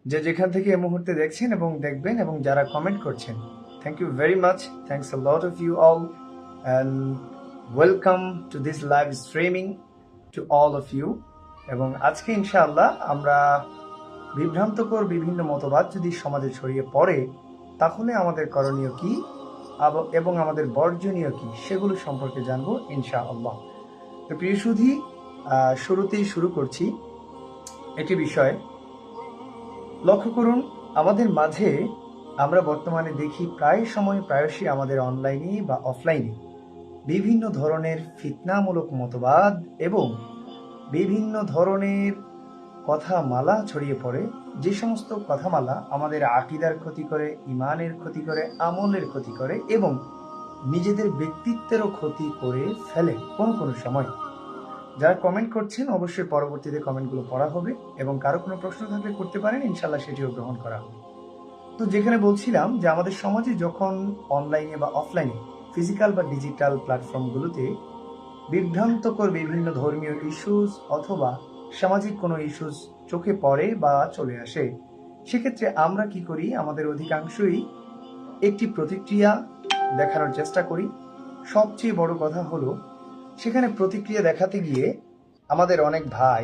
যে যেখান থেকে এই মুহূর্তে দেখছেন এবং দেখবেন এবং যারা কমেন্ট করছেন, thank you very much. Thanks a lot of you all and welcome to this live streaming to all of you. এবং আজকে ইনশাআল্লাহ আমরা বিভ্রান্তকর বিভিন্ন মতবাদ যদি সমাজে ছড়িয়ে পড়ে তাহলে আমাদের করণীয় কি এবং আমাদের বর্জনীয় কি সেগুলো সম্পর্কে জানবো ইনশাআল্লাহ। তো প্রিয় সুধী, শুরুতেই শুরু করছি একটি বিষয়। লক্ষ্য করুন, আমাদের মাঝে আমরা বর্তমানে দেখি প্রায়শই আমাদের অনলাইনে বা অফলাইনে বিভিন্ন ধরনের ফিতনামূলক মতবাদ এবং বিভিন্ন ধরনের কথামালা ছড়িয়ে পড়ে, যে সমস্ত কথামালা আমাদের আকীদার ক্ষতি করে, ইমানের ক্ষতি করে, আমলের ক্ষতি করে এবং নিজেদের ব্যক্তিত্বেরও ক্ষতি করে ফেলে কোনো কোনো সময়। যারা কমেন্ট করছেন অবশ্যই পরবর্তীতে কমেন্টগুলো পড়া হবে এবং কারো কোনো প্রশ্ন থাকলে করতে পারেন, ইনশাল্লাহ সেটিও গ্রহণ করা হবে। তো যেখানে বলছিলাম যে আমাদের সমাজে যখন অনলাইনে বা অফলাইনে ফিজিক্যাল বা ডিজিটাল প্ল্যাটফর্মগুলোতে বিভ্রান্তকর বিভিন্ন ধর্মীয় ইস্যুস অথবা সামাজিক কোনো ইস্যুস চোখে পড়ে বা চলে আসে, সেক্ষেত্রে আমরা কি করি? আমাদের অধিকাংশই একটি প্রতিক্রিয়া দেখানোর চেষ্টা করি। সবচেয়ে বড় কথা হলো, সেখানে প্রতিক্রিয়া দেখাতে গিয়ে আমাদের অনেক ভাই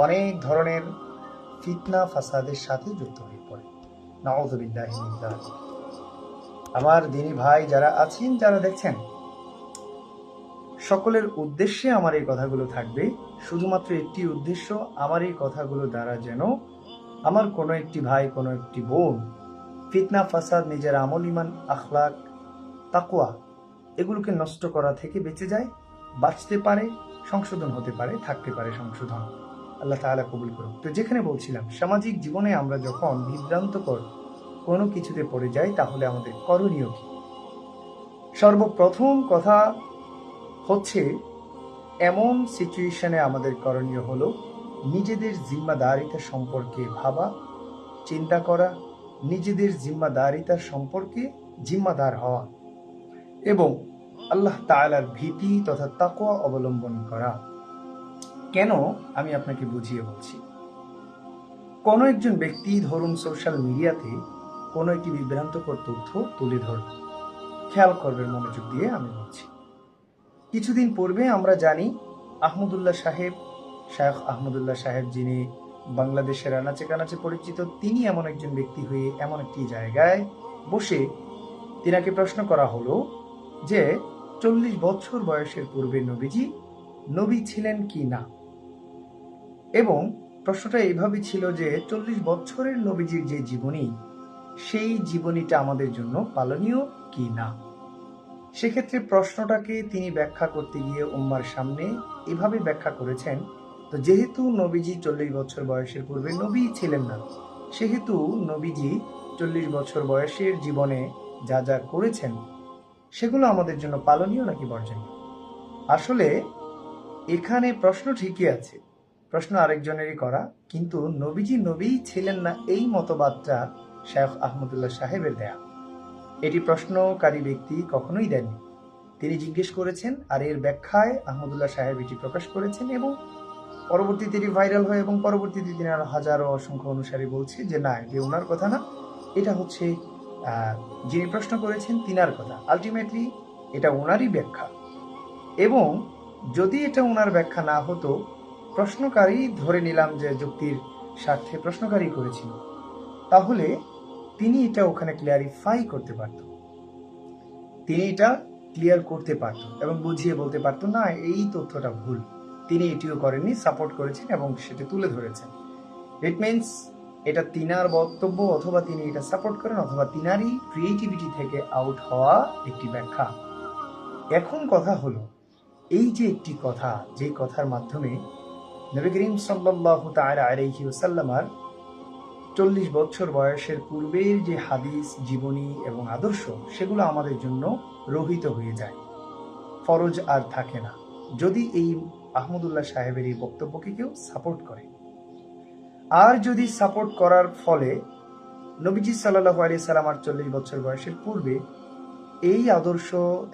অনেক ধরনের ফিতনা ফাসাদের সাথে যুক্ত হয়ে পড়ে। নাউযুবিল্লাহি মিন যালিক। আমার দিনী ভাই যারা আছেন, যারা দেখছেন, সকলের উদ্দেশ্যে আমার এই কথাগুলো থাকবে। শুধুমাত্র একটি উদ্দেশ্য, আমার এই কথাগুলো দ্বারা যেন আমার কোনো একটি ভাই, কোনো একটি বোন ফিতনা ফাসাদ, নিজের আমল, ইমান, আখলাক, তাকওয়া এগুলোকে নষ্ট করা থেকে বেঁচে যায়, বাঁচতে পারে, সংশোধন হতে পারে, থাকতে পারে সংশোধন। আল্লাহ তাআলা কবুল করুন। তো যেখানে বলছিলাম, সামাজিক জীবনে আমরা যখন বিভ্রান্তকর কোনো কিছুতে পড়ে যাই তাহলে আমাদের করণীয় কি? সর্বপ্রথম কথা হচ্ছে, এমন সিচুয়েশনে আমাদের করণীয় হলো নিজেদের জিম্মাদারিতা সম্পর্কে ভাবা, চিন্তা করা, নিজেদের জিম্মাদারিতা সম্পর্কে জিম্মাদার হওয়া এবং আল্লাহ তাআলার ভীতি তথা তাকওয়া অবলম্বন করা। কেন? আমি আপনাকে বুঝিয়ে বলছি। কোনো একজন ব্যক্তি ধরুন সোশ্যাল মিডিয়াতে কোনো একটি বিভ্রান্তকর তথ্য তুলে ধরল, খেয়াল করবেন মনোযোগ দিয়ে আমি বলছি। কিছুদিন পূর্বে আমরা জানি শায়েখ আহমদুল্লাহ সাহেব, যিনি বাংলাদেশের আনাচে কানাচে পরিচিত, তিনি এমন একজন ব্যক্তি হয়ে এমন একটি জায়গায় বসে তিনাকে প্রশ্ন করা হলো যে 40 বছর বয়সের পূর্বে নবীজি নবী ছিলেন কি না, এবং প্রশ্নটা এইভাবে ছিল যে 40 বছরের নবীজির যে জীবনী, সেই জীবনীটা আমাদের জন্য পালনীয় কি না। সেক্ষেত্রে প্রশ্নটাকে তিনি ব্যাখ্যা করতে গিয়ে উম্মার সামনে এভাবে ব্যাখ্যা করেছেন, তো যেহেতু নবীজি 40 বছর বয়সের পূর্বে নবী ছিলেন না, সেহেতু নবীজি 40 বছর বয়সের জীবনে যা যা করেছেন সেগুলো আমাদের জন্য পালনীয় নাকি বর্জনীয়। আসলে এখানে প্রশ্ন ঠিকই আছে, প্রশ্ন আরেকজনেরই করা, কিন্তু নবীজি নবী ছিলেন না এই মতবাদটা শায়েখ আহমদুল্লাহ সাহেবের দেয়া। এটি প্রশ্নকারী ব্যক্তি কখনোই দেননি, তিনি জিজ্ঞেস করেছেন আর এর ব্যাখ্যায় আহমদুল্লাহ সাহেব এটি প্রকাশ করেছেন এবং পরবর্তীতে এটি ভাইরাল হয় এবং পরবর্তীতে তিনি আরো হাজারো অসংখ্য অনুসারী বলছে যে না, এটি ওনার কথা না, এটা হচ্ছে যিনি প্রশ্ন করেছেন তিনার কথা। আলটিমেটলি এটা ওনারই ব্যাখ্যা, এবং যদি এটা ওনার ব্যাখ্যা না হতো, প্রশ্নকারী ধরে নিলাম যে যুক্তির স্বার্থে প্রশ্নকারী করেছিল, তাহলে তিনি এটা ওখানে ক্লিয়ারিফাই করতে পারত, তিনি এটা ক্লিয়ার করতে পারত এবং বুঝিয়ে বলতে পারত না এই তথ্যটা ভুল। তিনি এটিও করেননি, সাপোর্ট করেছেন এবং সেটা তুলে ধরেছেন। ইট মিনস এটা তিনার বক্তব্য, অথবা তিনি এটা সাপোর্ট করেন, অথবা তিনারই ক্রিয়েটিভিটি থেকে আউট হওয়া একটি ব্যাখ্যা। এখন কথা হলো, এই যে একটি কথা, যে কথার মাধ্যমে নবী করিম সাল্লাল্লাহু তাআলা আলাইহি ওয়াসাল্লামের 40 বছর বয়সের পূর্বের যে হাদিস, জীবনী এবং আদর্শ, সেগুলো আমাদের জন্য রহিত হয়ে যায়, ফরজ আর থাকে না, যদি এই আহমদুল্লাহ সাহেবের এই বক্তব্যকে কেউ সাপোর্ট করে। আর যদি সাপোর্ট করার ফলে নবীজি সাল্লাল্লাহু আলাইহি সাল্লাম 40 বছর বয়সের পূর্বে এই আদর্শ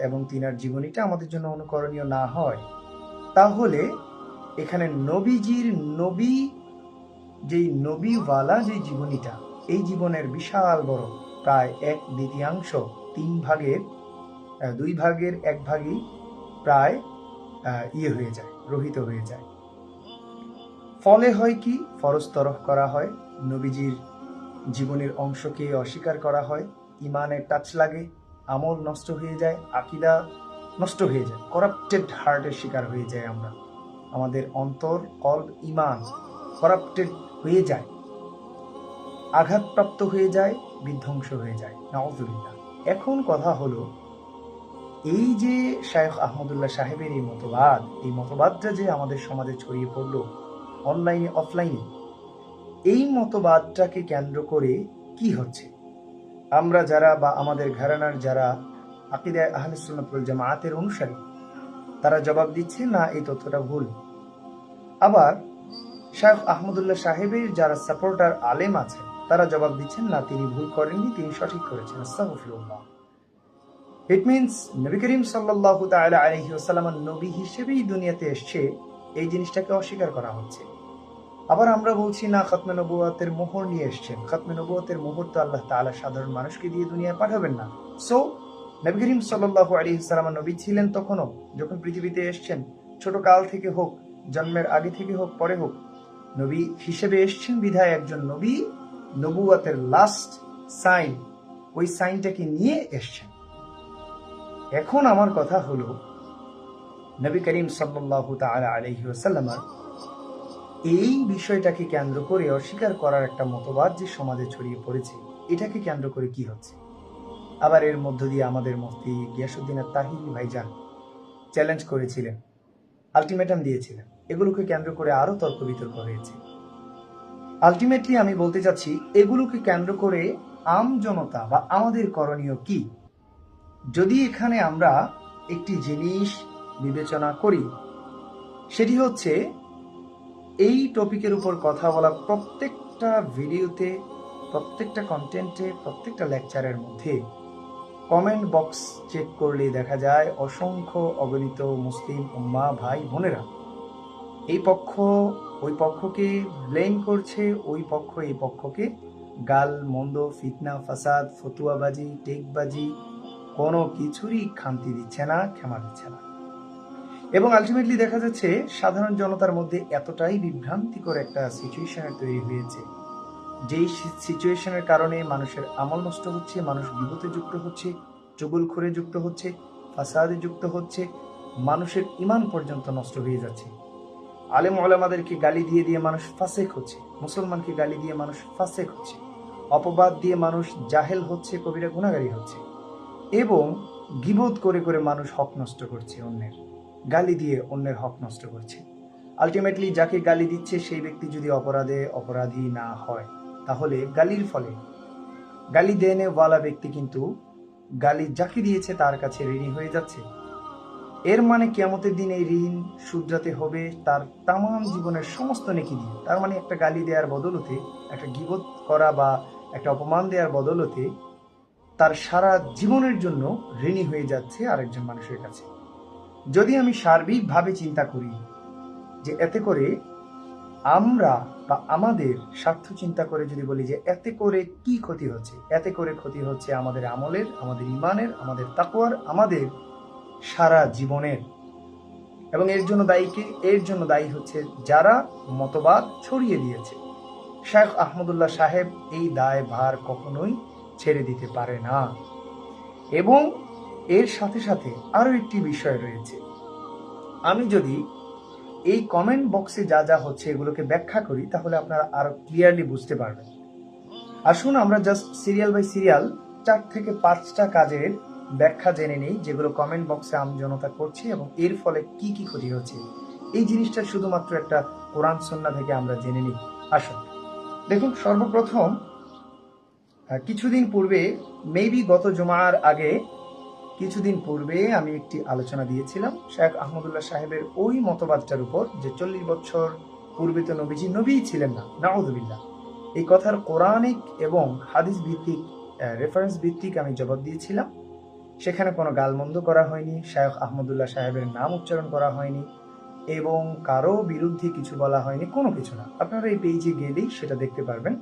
এবং তিনার জীবনীটা আমাদের জন্য অনুকরণীয় না হয়, তাহলে এখানে নবীজির নবী যেই নবীওয়ালা যে জীবনীটা, এই জীবনের বিশাল বড় প্রায় 1/2 2 ভাগের 1 ভাগই প্রায় হয়ে যায়, রহিত হয়ে যায়। ফলে হয় কি, ফরজ তরফ করা হয়, নবীজির জীবনের অংশকে অস্বীকার করা হয়, ইমানের টাচ লাগে, আমল নষ্ট হয়ে যায়, আকীদা নষ্ট হয়ে যায়, করাপ্টেড হার্টের শিকার হয়ে যায় আমরা, আমাদের অন্তর কলব ইমান করাপ্টেড হয়ে যায়, আঘাতপ্রাপ্ত হয়ে যায়, বিধ্বংস হয়ে যায়, নাউযুবিল্লাহ। এখন কথা হলো, এই যে শায়খ আহমদুল্লাহ সাহেবের এই মতবাদটা যে আমাদের সমাজে ছড়িয়ে পড়লো অনলাইনে অফলাইনে, এই মতবাদটাকে কেন্দ্র করে কি হচ্ছে? আমরা যারা বা আমাদের ঘরানার যারা আকীদায়ে আহলে সুন্নাত ওয়াল জামাআতের অনুসারী, তারা জবাব দিচ্ছে না, এই তথ্যটা ভুল। আবার শায়খ আহমদুল্লাহ সাহেবের যারা সাপোর্টার আলেম আছেন, তারা জবাব দিচ্ছেন না, তিনি ভুল করেননি, তিনি সঠিক করেছেন। আস্তাগফিরুল্লাহ। ইট মিনস নবী করিম সাল্লাল্লাহু তাআলা আলাইহি ওয়াসাল্লাম নবী হিসেবেই দুনিয়াতে এসেছে, এই জিনিসটাকে অস্বীকার করা হচ্ছে। আবার আমরা বলছি না, খতমে নবুয়তের মোহর নিয়ে এসেছেন। খতমে নবুয়তের মোহর তো আল্লাহ তাআলা সাধারণ মানুষকে দিয়ে দুনিয়ায় পাঠাবেন না। সো নবী করিম সাল্লাল্লাহু আলাইহি ওয়াসাল্লাম নবী ছিলেন তখনও, যখন পৃথিবীতে এসেছেন, ছোট কাল থেকে হোক, জন্মের আগে থেকে হোক, পরে হোক, নবী হিসেবে এসেছেন বিধায় একজন নবী নবুয়তের লাস্ট সাইন, ওই সাইনটাকে নিয়ে এসেছেন। এখন আমার কথা হলো, নবী করিম সাল্লাল্লাহু তাআলা আলাইহি ওয়াসাল্লাম এই বিষয়টাকে কেন্দ্র করে অস্বীকার করার একটা মতবাদ যে সমাজে ছড়িয়ে পড়েছে, এটাকে কেন্দ্র করে কি হচ্ছে? আবার এর মধ্য দিয়ে আমাদের মুফতি গিয়াসউদ্দিন আত-তাহিরি ভাইজান চ্যালেঞ্জ করেছিলেন, আলটিমেটাম দিয়েছিলেন, এগুলোকে কেন্দ্র করে আরো তর্ক বিতর্ক হয়েছে। আলটিমেটলি আমি বলতে চাচ্ছি, এগুলোকে কেন্দ্র করে আম জনতা বা আমাদের করণীয় কি? যদি এখানে আমরা একটি জিনিস বিবেচনা করি, সেটি হচ্ছে এই টপিকের উপর কথা বলা প্রত্যেকটা ভিডিওতে, প্রত্যেকটা কন্টেন্টে, প্রত্যেকটা লেকচারের মধ্যে কমেন্ট বক্স চেক করলে দেখা যায় অসংখ্য অগণিত মুসলিম উম্মাহ ভাই বোনেরা এই পক্ষ ওই পক্ষকে ব্লেম করছে, ওই পক্ষ এই পক্ষকে গাল মন্দ, ফিতনা, ফাসাদ, ফতুয়াবাজি, টেকবাজি, কোনো কিছুরই খামতি দিচ্ছে না, ক্ষমা দিচ্ছে না। এবং আলটিমেটলি দেখা যাচ্ছে সাধারণ জনতার মধ্যে এতটাই বিভ্রান্তিকর একটা সিচুয়েশনের তৈরি হয়েছে, যেই সিচুয়েশনের কারণে মানুষের আমল নষ্ট হচ্ছে, মানুষ বিপদে যুক্ত হচ্ছে, চুগলখোরে যুক্ত হচ্ছে, ফাসাদে যুক্ত হচ্ছে, মানুষের ঈমান পর্যন্ত নষ্ট হয়ে যাচ্ছে। আলেম ওলামাদেরকে গালি দিয়ে দিয়ে মানুষ ফাসেক হচ্ছে, মুসলমানকে গালি দিয়ে মানুষ ফাসেক হচ্ছে, অপবাদ দিয়ে মানুষ জাহেল হচ্ছে, কবিরা গুনাহগারী হচ্ছে, এবং গীবত করে করে মানুষ হক নষ্ট করছে, অন্যের গালি দিয়ে অন্যের হক নষ্ট করছে। আলটিমেটলি যাকে গালি দিচ্ছে সেই ব্যক্তি যদি অপরাধী না হয়, তাহলে গালির ফলে গালি দেনে ওয়ালা ব্যক্তি কিন্তু গালি যাকে দিয়েছে তার কাছে ঋণী হয়ে যাচ্ছে। এর মানে কিয়ামতের দিন এই ঋণ শুধরাতে হবে তার তামাম জীবনের সমস্ত নেকি দিয়ে। তার মানে একটা গালি দেওয়ার বদলতে, একটা গীবত করা বা একটা অপমান দেওয়ার বদলতে তার সারা জীবনের জন্য ঋণী হয়ে যাচ্ছে আরেকজন মানুষের কাছে। যদি আমি সার্বিকভাবে চিন্তা করি যে এতে করে আমরা বা আমাদের স্বার্থ চিন্তা করে যদি বলি যে এতে করে কি ক্ষতি হচ্ছে, এতে করে ক্ষতি হচ্ছে আমাদের আমলের, আমাদের ঈমানের, আমাদের তাকওয়ার, আমাদের সারা জীবনের। এবং এর জন্য দায়ী হচ্ছে যারা মতবাদ ছড়িয়ে দিয়েছে। শায়খ আহমদুল্লাহ সাহেব এই দায় ভার কখনোই ছেড়ে দিতে পারে না। এবং এর সাথে সাথে আরো একটি বিষয় রয়েছে, আমি যদি এই কমেন্ট বক্সে যা যা হচ্ছে এগুলোকে ব্যাখ্যা করি, তাহলে আপনারা আরো ক্লিয়ারলি বুঝতে পারবেন। আসুন আমরা জাস্ট সিরিয়াল বাই সিরিয়াল 4 থেকে 5টা কাজের ব্যাখ্যা জেনে নেই, যেগুলো কমেন্ট বক্সে আমজনতা করছে এবং এর ফলে কি কি ক্ষতি হচ্ছে। এই জিনিসটা শুধুমাত্র একটা কোরআন সুন্নাহ থেকে আমরা জেনে নিই। আসুন দেখুন, সর্বপ্রথম কিছুদিন পূর্বে, মেবি গত জুমার আগে কিছুদিন পূর্বে আমি একটি আলোচনা দিয়েছিলাম শায়খ আহমদুল্লাহ সাহেবের ওই মতবাদটার উপর, যে 40 বছর পূর্বে তো নবীই ছিলেন না, নাউযুবিল্লাহ। এই কথার কোরআনিক এবং হাদিস ভিত্তিক রেফারেন্স ভিত্তিক আমি জবাব দিয়েছিলাম। সেখানে কোনো গালমন্দ করা হয়নি, শায়খ আহমদুল্লাহ সাহেবের নাম উচ্চারণ করা হয়নি, এবং কারো বিরুদ্ধে কিছু বলা হয়নি, কোনো কিছু না। আপনারা এই পেজে গেলেই সেটা দেখতে পারবেন।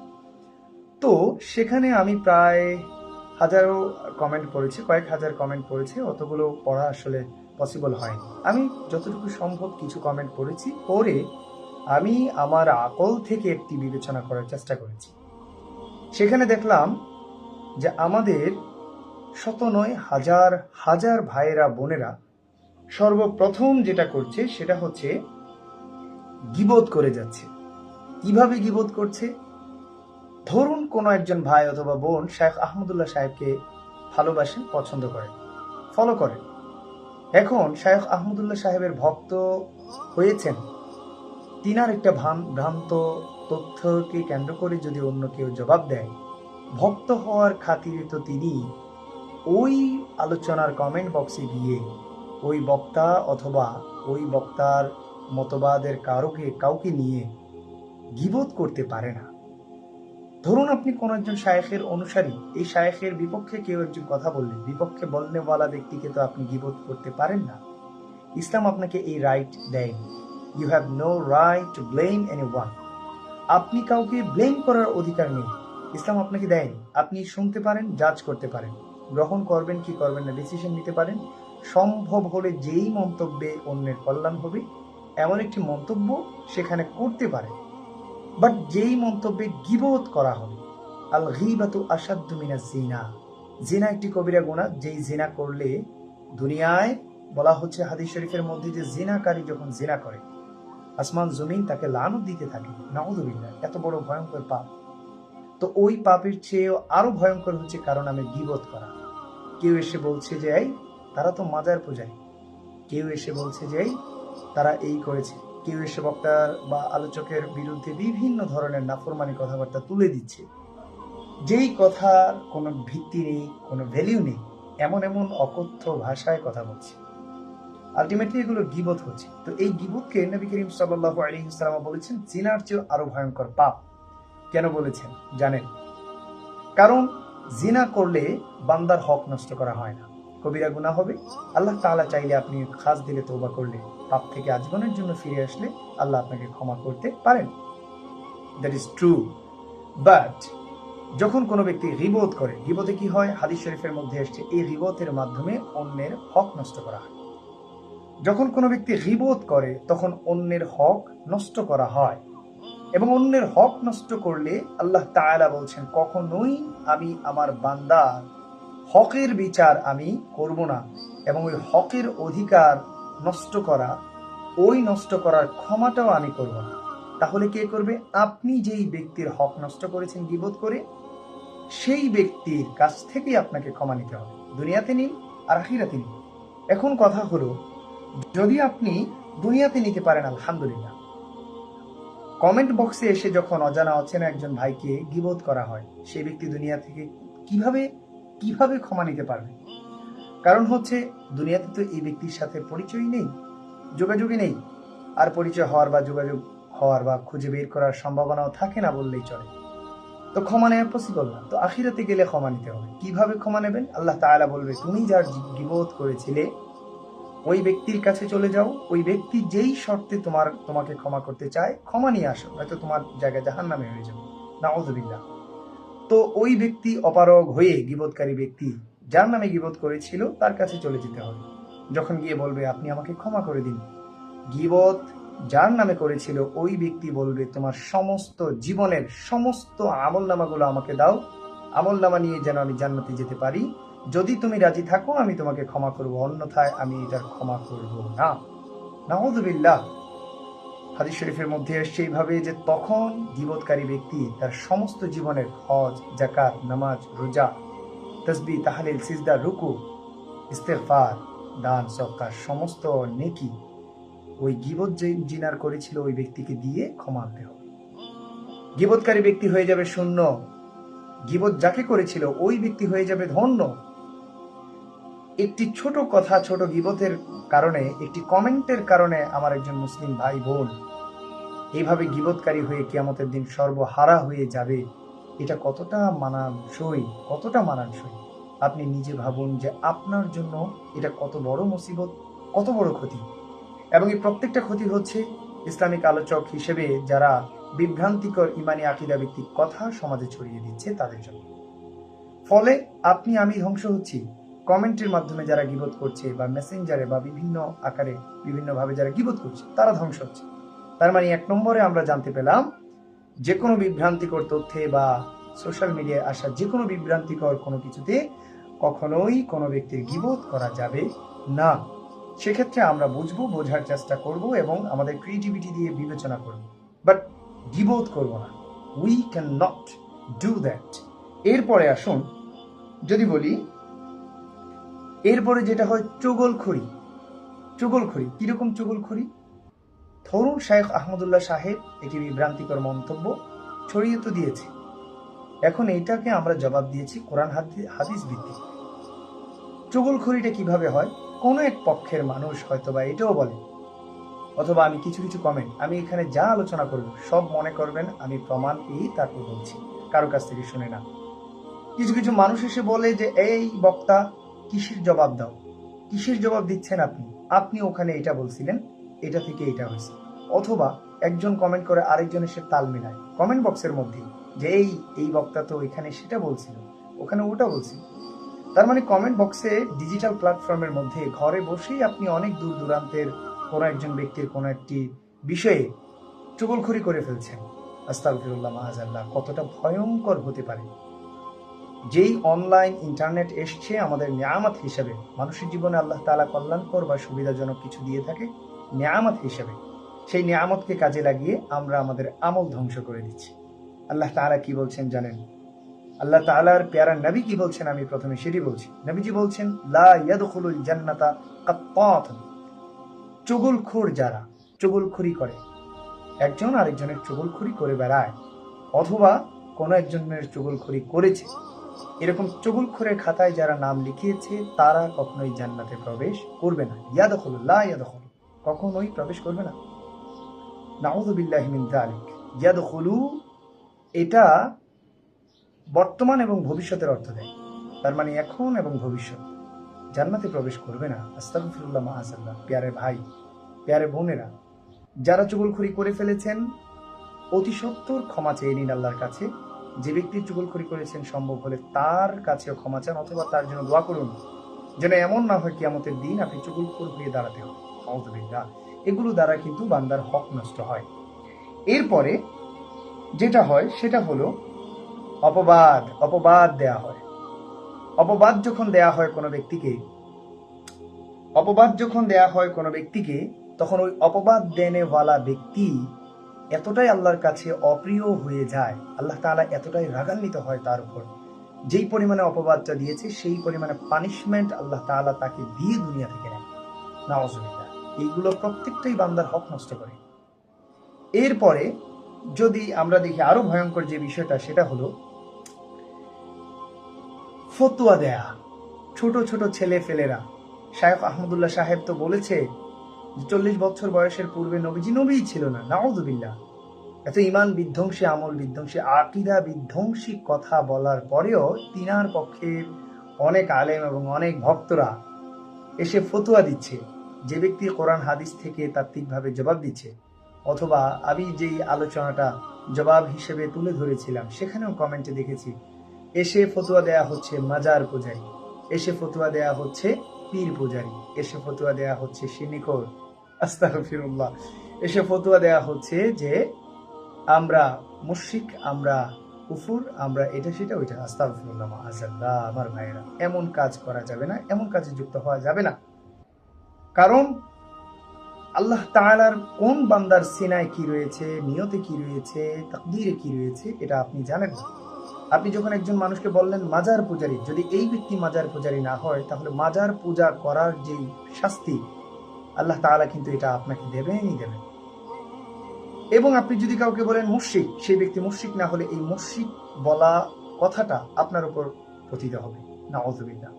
তো সেখানে আমি প্রায় হাজারো কমেন্ট পড়েছি, কয়েক হাজার কমেন্ট পড়েছি, অতগুলো পড়া আসলে পসিবল হয়নি। আমি যতটুকু সম্ভব কিছু কমেন্ট পড়েছি, পড়ে আমি আমার আকল থেকে একটি বিবেচনা করার চেষ্টা করেছি। সেখানে দেখলাম যে আমাদের শত নয় হাজার হাজার ভাইয়েরা বোনেরা সর্বপ্রথম যেটা করছে সেটা হচ্ছে গীবত করে যাচ্ছে। কিভাবে গীবত করছে? ধরুন কোনো একজন ভাই অথবা বোন শেখ আহমদুল্লাহ সাহেবকে ভালোবাসেন, পছন্দ করেন, ফলো করেন। এখন শেখ আহমদুল্লাহ সাহেবের ভক্ত হয়েছেন, তিনার একটা ভ্রান্ত তথ্যকে কেন্দ্র করে যদি অন্য কেউ জবাব দেয়, ভক্ত হওয়ার খাতিরে তো তিনি ওই আলোচনার কমেন্ট বক্সে গিয়ে ওই বক্তা অথবা ওই বক্তার মতবাদের কাউকে নিয়ে গীবত করতে পারে না। ধরুন আপনি কোন একজন শায়েখের অনুসারী, এই শায়েখের বিপক্ষে কেউ একজন কথা বললেন, বিপক্ষে বলনেওয়ালা ব্যক্তিকে তো আপনি গীবত করতে পারেন না। ইসলাম আপনাকে এই রাইট দেয়নি। You have no right to blame anyone. আপনি কাউকে ব্লেম করার অধিকার নেই, ইসলাম আপনাকে দেয়নি। আপনি শুনতে পারেন, জাজ করতে পারেন, গ্রহণ করবেন কি করবেন না ডিসিশন নিতে পারেন। সম্ভব হলে যেই মন্তব্যে অন্যের কল্যাণ হবে এমন একটি মন্তব্য সেখানে করতে পারে, বাট যেই মন্তব্যে গীবত করা হবে, আল গীবাতু আশাদ্দু মিনাজ জিনা, জিনা একটি কবিরা গুনাহ, যেই জিনা করলে দুনিয়ায় বলা হচ্ছে হাদিস শরীফের মধ্যে যে জিনাকারী যখন জিনা করে আসমান জমিন তাকে লানত দিতে থাকে, নাউযুবিল্লাহ, এত বড় ভয়ঙ্কর পাপ। তো ওই পাপের চেয়েও আরো ভয়ঙ্কর হচ্ছে কারণ আমি গীবত করা। কেউ এসে বলছে যে এই তারা তো মাজার পূজায়, কেউ এসে বলছে যে এই তারা এই করেছে, কেউ এসে বক্তার বা আলোচকের বিরুদ্ধে বিভিন্ন ধরনের নাফরমানি কথাবার্তা তুলে দিচ্ছে, যেই কথার কোনো ভিত্তি নেই, কোনো ভ্যালিউ নেই, এমন এমন অকথ্য ভাষায় কথা বলছে। আলটিমেটলি এগুলো গীবত হচ্ছে। তো এই গীবতকে নবী করিম সাল্লাল্লাহু আলাইহি ওয়াসাল্লাম বলেছেন জিনার চেয়ে আরো ভয়ঙ্কর পাপ। কেন বলেছেন জানেন? কারণ জিনা করলে বান্দার হক নষ্ট করা হয় না, কবিরা গুনাহ হবে। আল্লাহ তাআলা চাইলে আপনি খাস দিলে তওবা করলে, পাপ থেকে আজীবনের জন্য ফিরে আসলে আল্লাহ আপনাকে ক্ষমা করতে পারেন। That is true. বাট যখন কোনো ব্যক্তি গীবত করে, গীবতে কি হয়? হাদিস শরীফের মধ্যে এসেছে এই গীবতের মাধ্যমে অন্যের হক নষ্ট করা হয়। যখন কোনো ব্যক্তি গীবত করে তখন অন্যের হক নষ্ট করা হয়, এবং অন্যের হক নষ্ট করলে আল্লাহ তাআলা বলছেন কখনোই আমি আমার বান্দার হকের বিচার আমি করব না, এবং ওই হকের অধিকার নষ্ট করা, ওই নষ্ট করার ক্ষমাটাও আমি করব না। তাহলে কে করবে? আপনি যেই ব্যক্তির হক নষ্ট করেছেন গীবত করে, সেই ব্যক্তির কাছ থেকেই আপনাকে ক্ষমা নিতে হবে, দুনিয়াতে নিন আর আখিরাতে নিন। এখন কথা হলো, যদি আপনি দুনিয়াতে নিতে পারেন আলহামদুলিল্লাহ, কমেন্ট বক্সে এসে যখন অজানা অচেনা একজন ভাইকে গীবত করা হয়, সেই ব্যক্তি দুনিয়া থেকে কিভাবে কিভাবে ক্ষমা নিতে পারবে? কারণ হচ্ছে দুনিয়াতে তো এই ব্যক্তির সাথে পরিচয় নেই, যোগাযোগই নেই, আর পরিচয় হওয়ার বা যোগাযোগ হওয়ার বা খুঁজে বের করার সম্ভাবনাও থাকে না বললেই চলে। তো ক্ষমা নেওয়া পসিবল না। তো আখিরাতে গেলে ক্ষমা নিতে হবে। কিভাবে ক্ষমা নেবেন? আল্লাহ তাআলা বলবে তুমি যার গীবত করেছিলে ওই ব্যক্তির কাছে চলে যাও, ওই ব্যক্তি যেই শর্তে তোমাকে ক্ষমা করতে চায় ক্ষমা নিয়ে আসো, হয়তো তোমার জায়গা জাহান্নামে হয়ে যাবে, নাউযুবিল্লাহ। তো ওই ব্যক্তি অপারগ হয়ে, গীবতকারী ব্যক্তি যার নামে গীবত করেছিল তার কাছে চলে যেতে হবে। যখন গিয়ে বলবে আপনি আমাকে ক্ষমা করে দিন, গীবত যার নামে করেছিল ওই ব্যক্তি বলবে তোমার সমস্ত জীবনের সমস্ত আমলনামাগুলো আমাকে দাও, আমলনামা নিয়ে যেন আমি জান্নাতে যেতে পারি। যদি তুমি রাজি থাকো আমি তোমাকে ক্ষমা করব, অন্যথায় আমি এটার ক্ষমা করব না। নাউযুবিল্লাহ। হাদিস শরীফের মধ্যে এসছে এইভাবে যে তখন গীবতকারী ব্যক্তি তার সমস্ত জীবনের হজ, যাকাত, নামাজ, রোজা, তাসবিহ, তাহলিল, সিজদা, রুকু, ইস্তেগফার, দান, সদকা, সমস্ত নেকি ওই গীবত যে জিনার করেছিল ওই ব্যক্তিকে দিয়ে ক্ষমা আনতে হবে। গীবতকারী ব্যক্তি হয়ে যাবে শূন্য, গীবত যাকে করেছিল ওই ব্যক্তি হয়ে যাবে ধন্য। একটি ছোট কথা, ছোট গীবতের কারণে, একটি কমেন্টের কারণে আমার একজন মুসলিম ভাই বোন এইভাবে গীবতকারী হয়ে কিয়ামতের দিন সর্বহারা হয়ে যাবে। এটা কতটা মানানসই, কতটা মানানসই আপনি নিজে ভাবুন যে আপনার জন্য এটা কত বড় মুসিবত, কত বড় ক্ষতি। এবং এই প্রত্যেকটা ক্ষতি হচ্ছে ইসলামিক আলোচক হিসেবে যারা বিভ্রান্তিকর ইমানি আকিদা ভিত্তিক কথা সমাজে ছড়িয়ে দিচ্ছে তাদের জন্য। ফলে আপনি আমি ধ্বংস হচ্ছি। কমেন্টের মাধ্যমে যারা গীবত করছে বা মেসেঞ্জারে বা বিভিন্ন আকারে বিভিন্নভাবে যারা গীবত করছে তারা ধ্বংস হচ্ছে। তার মানে 1 নম্বরে আমরা জানতে পেলাম যে কোনো বিভ্রান্তিকর তথ্যে বা সোশ্যাল মিডিয়ায় আসা যে কোনো বিভ্রান্তিকর কোনো কিছুতে কখনোই কোনো ব্যক্তির গীবত করা যাবে না। সেক্ষেত্রে আমরা বুঝবো, বোঝার চেষ্টা করব এবং আমাদের ক্রিয়েটিভিটি দিয়ে বিবেচনা করব, বাট গীবত করব না। We can not do that. এরপরে আসুন যদি বলি, এরপরে যেটা হয় চুগলখড়ি। চুগলখড়ি কিরকম চুগলখড়ি? ধরুন শেখ আহমদুল্লাহ সাহেব একটি বিভ্রান্তিকর মন্তব্য ছড়িয়ে তো দিয়েছে, এখন এইটাকে আমরা জবাব দিয়েছি কোরআন হাদিস ভিত্তিক। চুগলখড়িটা কিভাবে হয়? কোনো এক পক্ষের মানুষ হয়তো বা এটাও বলে, অথবা আমি কিছু কিছু কমেন্ট, আমি এখানে যা আলোচনা করব সব মনে করবেন আমি প্রমাণ পেয়ে তারপর বলছি, কারো কাছ থেকে শুনে না। কিছু কিছু মানুষ এসে বলে যে এই বক্তা কিসের জবাব দাও, কিসের জবাব দিচ্ছেন আপনি, আপনি ওখানে এটা বলছিলেন, এটা থেকে এটা হয়েছে। অথবা একজন কমেন্ট করে আরেকজন এসে তাল মিলায় কমেন্ট বক্সের মধ্যে যে এই বক্তা তো এখানে সেটা বলছিল, ওখানে ওটা বলছিল। তার মানে কমেন্ট বক্সে ডিজিটাল প্ল্যাটফর্মের মধ্যে ঘরে বসেই আপনি অনেক দূর দূরান্তের কোনো একজন ব্যক্তির কোনো একটি বিষয়ে চুগলখড়ি করে ফেলছেন। আস্তাগফিরুল্লাহ, মাআযাল্লাহ। কতটা ভয়ঙ্কর হতে পারে! যেই অনলাইন ইন্টারনেট এসছে আমাদের নিয়ামত হিসেবে, মানুষের জীবনে আল্লাহ তাআলা কল্যাণকর বা সুবিধাজনক কিছু দিয়ে থাকে নিয়ামত হিসেবে, সেই নিয়ামতকে কাজে লাগিয়ে আমরা আমাদের আমল ধ্বংস করে দিচ্ছি। আল্লাহ তাআলা কি বলছেন জানেন? আল্লাহ তাআলার প্যারা নবী কি বলছেন আমি প্রথমে সেটি বলছি। নবীজি বলছেন লা ইয়াদখুলুল জান্নাতা কাত্তাত। চুগলখোর যারা চুগলখড়ি করে, একজন আরেকজনের চুগলখড়ি করে বেড়ায়, অথবা কোনো একজনের চুগলখড়ি করেছে, এরকম চুগলখোরের খাতায় যারা নাম লিখিয়েছে তারা কখনোই জান্নাতে প্রবেশ করবে না। ইয়াদখুলু লা ইয়াদখুলু, কখনোই প্রবেশ করবে না। নাউযু বিল্লাহি মিন যালিক। ইয়াদখুলু এটা বর্তমান এবং ভবিষ্যতের অর্থ দেয়, তার মানে এখন এবং ভবিষ্যৎ। জান্নাতে প্রবেশ করবে না। আস্তাগফিরুল্লাহ, মাআযাল্লাহ। প্যারে ভাই, প্যারে বোনেরা, যারা চুগলখড়ি করে ফেলেছেন অতি সত্বর ক্ষমা চেয়ে নিন আল্লাহর কাছে। যে ব্যক্তি চুগলখড়ি করেছেন সম্ভব হলে তার কাছেও ক্ষমা চান, অথবা তার জন্য দোয়া করুন যেন এমন না হয় কিয়ামতের দিন আপনি চুগলখোর হয়ে দাঁড়াতে হবে। আউযুবিল্লাহ। এগুলো দ্বারা কিন্তু বান্দার হক নষ্ট হয়। এরপরে যেটা হয় সেটা হলো অপবাদ। অপবাদ দেয়া হয়। অপবাদ যখন দেয়া হয় কোনো ব্যক্তিকে, অপবাদ যখন দেয়া হয় কোনো ব্যক্তিকে, তখন ওই অপবাদ দেনেওয়ালা ব্যক্তি এতটাই আল্লাহর কাছে অপ্রিয় হয়ে যায়, আল্লাহ তাআলা এতটাই রাগান্বিত হয় তার উপর, যেই পরিমাণে অপবাদটা দিয়েছে সেই পরিমাণে পানিশমেন্ট আল্লাহ তাআলা তাকে দিয়ে দুনিয়া থেকে নেয়। নাউযুবিল্লাহ। এইগুলো প্রত্যেকটাই বান্দার হক নষ্ট করে। এরপরে যদি আমরা দেখি আরো ভয়ঙ্কর যে বিষয়টা, সেটা হলো ফতোয়া দেয়া। ছোট ছোট ছেলে ফেলেরা, শায়খ আহমদুল্লাহ সাহেব তো বলেছে 40 বছর বয়সের পূর্বে নবীজি নবীই ছিল না। নাউযুবিল্লাহ। এত ইমান বিধ্বংসী, আমল বিধ্বংসী, আকিদা বিধ্বংসী কথা বলার পরেও তিনার পক্ষে অনেক আলেম এবং অনেক ভক্তরা এসে ফতোয়া দিচ্ছে। যে ব্যক্তি কোরআন হাদিস থেকে তাত্ত্বিকভাবে জবাব দিচ্ছে, অথবা আমি যেই আলোচনাটা জবাব হিসেবে তুলে ধরেছিলাম সেখানেও কমেন্টে দেখেছি এসে ফতোয়া দেয়া হচ্ছে মাজার পূজারী, এসে ফতোয়া দেয়া হচ্ছে পীর পূজারী, এসে ফতোয়া দেয়া হচ্ছে শিনিকর, আস্তাগফিরুল্লাহ, এসে ফতোয়া দেয়া হচ্ছে যে আমরা মুশরিক, আমরা কুফর, আমরা এটা সেটা ওইটা। আস্তাগফিরুল্লাহ, মাআযাল্লাহ। আমার ভাইয়েরা, এমন কাজ করা যাবে না, এমন কাজে যুক্ত হওয়া যাবে না। কারণ আল্লাহ তাআলার কোন বান্দার সিনায় কি রয়েছে, নিয়তে কি রয়েছে, তাকদীরে কি রয়েছে এটা আপনি জানেন না। আপনি যখন একজন মানুষকে বললেন মাজার পূজারী, যদি এই ব্যক্তি মাজার পূজারী না হয় তাহলে মাজার পূজা করার যেই শাস্তি আল্লাহ তাআলা কিন্তু এটা আপনাকে দেবেনই দেবেন। এবং আপনি যদি কাউকে বলেন মুশরিক, সেই ব্যক্তি মুশরিক না হলে এই মুশরিক বলা কথাটা আপনার উপর পতিত হবে। নাউযুবিল্লাহ।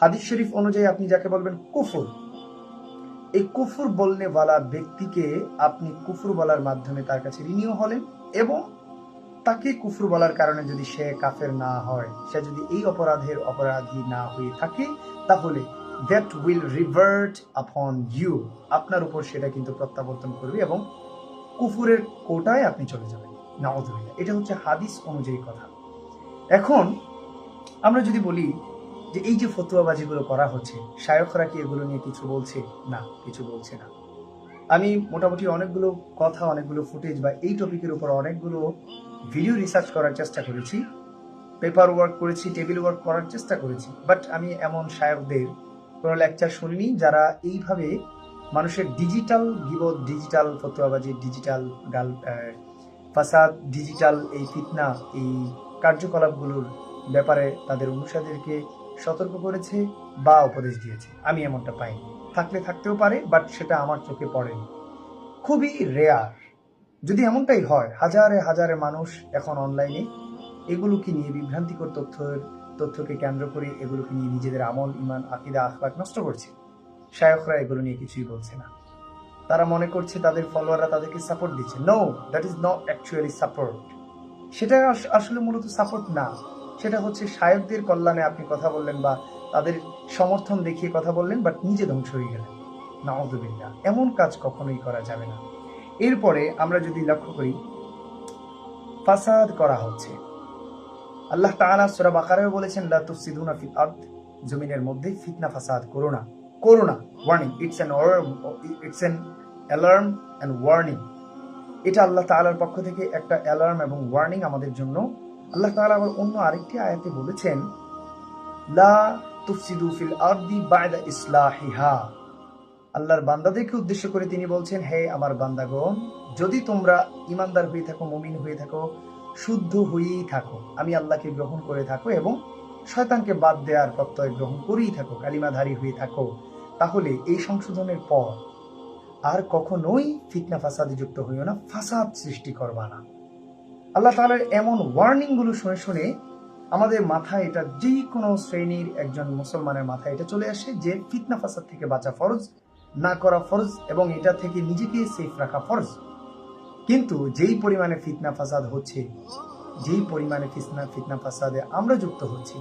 হাদিস শরীফ অনুযায়ী আপনি যাকে বলবেন কুফর, এই কুফর বলনেওয়ালা ব্যক্তিকে আপনি কুফর বলার মাধ্যমে তার কাছে ঋণীয় হলেন, এবং তাকে কুফর বলার কারণে যদি সে কাফের না হয়, সে যদি এই অপরাধের অপরাধী না হয়ে থাকে, তাহলে that will revert upon you, আপনার উপর সেটা কিন্তু প্রত্যাবর্তন করবে এবং কুফুরের কোটায় আপনি চলে যাবেন। নাউযুবিল্লাহ। এটা হচ্ছে হাদিস অনুযায়ী কথা। এখন আমরা যদি বলি যে এই যে ফতোয়াবাজিগুলো করা হচ্ছে, শায়খরা কি এগুলো নিয়ে কিছু বলছে? না, কিছু বলছে না। আমি মোটামুটি অনেকগুলো কথা, অনেকগুলো ফুটেজ বা এই টপিকের উপর অনেকগুলো ভিডিও রিসার্চ করার চেষ্টা করেছি, পেপার ওয়ার্ক করেছি, টেবিল ওয়ার্ক করার চেষ্টা করেছি, বাট আমি এমন শায়কদের কোনো লেকচার শুনিনি যারা এইভাবে মানুষের ডিজিটাল গিবত, ডিজিটাল ফতোয়াবাজি, ডিজিটাল গাল ফাসাদ, ডিজিটাল এই ফিতনা, এই কার্যকলাপগুলোর ব্যাপারে তাদের অনুসারীদেরকে সতর্ক করেছে বা উপদেশ দিয়েছে। আমি এমনটা পাইনি। থাকলে থাকতেও পারে, বাট সেটা আমার চোখে পড়েনি। খুবই রেয়ার। যদি এমনটাই হয়, হাজারে হাজারে মানুষ এখন অনলাইনে এগুলোকে নিয়ে বিভ্রান্তিকর তথ্যকে কেন্দ্র করে এগুলোকে নিয়ে নিজেদের আমল, ইমান, আকিদা, আখলাক নষ্ট করছে। শায়খরা এগুলো নিয়ে কিছুই বলছে না। তারা মনে করছে তাদের ফলোয়াররা তাদেরকে সাপোর্ট দিচ্ছে। No, that is not actually support. সেটা আসলে মূলত সাপোর্ট না। সেটা হচ্ছে শায়কদের কল্যাণে আপনি কথা বললেন বা তাদের সমর্থন দেখিয়ে কথা বললেন, বাট নিজে ধ্বংস হয়ে গেলেন। নাউযুবিল্লাহ। এমন কাজ কখনোই করা যাবে না। এরপরে আমরা যদি লক্ষ্য করি, ফাসাদ করা হচ্ছে। আল্লাহ তাআলা সূরা বাকারায় বলেছেন, লা তুফসিদুনা ফিল আরদ, জমিনের মধ্যে ফিতনা ফাসাদ করো না। করো না, warning, it's an alarm and warning. এটা আল্লাহ তাআলার পক্ষ থেকে একটা অ্যালার্ম এবং ওয়ার্নিং আমাদের জন্য। আল্লাহ তাআলা আবার অন্য আরেকটি আয়াতে বলেছেন, লা তুফসিদু ফিল আরদি বা'দা ইসলাহিহা। আল্লাহর বান্দাদেরকে উদ্দেশ্য করে তিনি বলছেন, হে আমার বান্দাগণ, যদি তোমরা ইমানদার হয়ে থাকো, মুমিন হয়ে থাকো, শুদ্ধ হয়েই থাকো, আমি আল্লাহকে গ্রহণ করে থাকো এবং শয়তানকে বাদ দেওয়ার প্রত্যয় গ্রহণ করেই থাকো, কালিমাধারী হয়ে থাকো, তাহলে এই সংশোধনের পর আর কখনোই ফিতনা ফাসাদে যুক্ত হইও না, ফাসাদ সৃষ্টি করবা না। আল্লাহ তাআলার এমন ওয়ার্নিং গুলো শুনে শুনে আমাদের মাথায় এটা, যে কোনো শ্রেণীর একজন মুসলমানের মাথায় এটা চলে আসে যে ফিতনা ফাসাদ থেকে বাঁচা ফরজ, না করা ফরজ, এবং এটা থেকে নিজেকে সেফ রাখা ফরজ। কিন্তু যেই পরিমাণে ফিতনা ফাসাদ হচ্ছে, যেই পরিমাণে ফিতনা ফাসাদে আমরা যুক্ত হচ্ছি,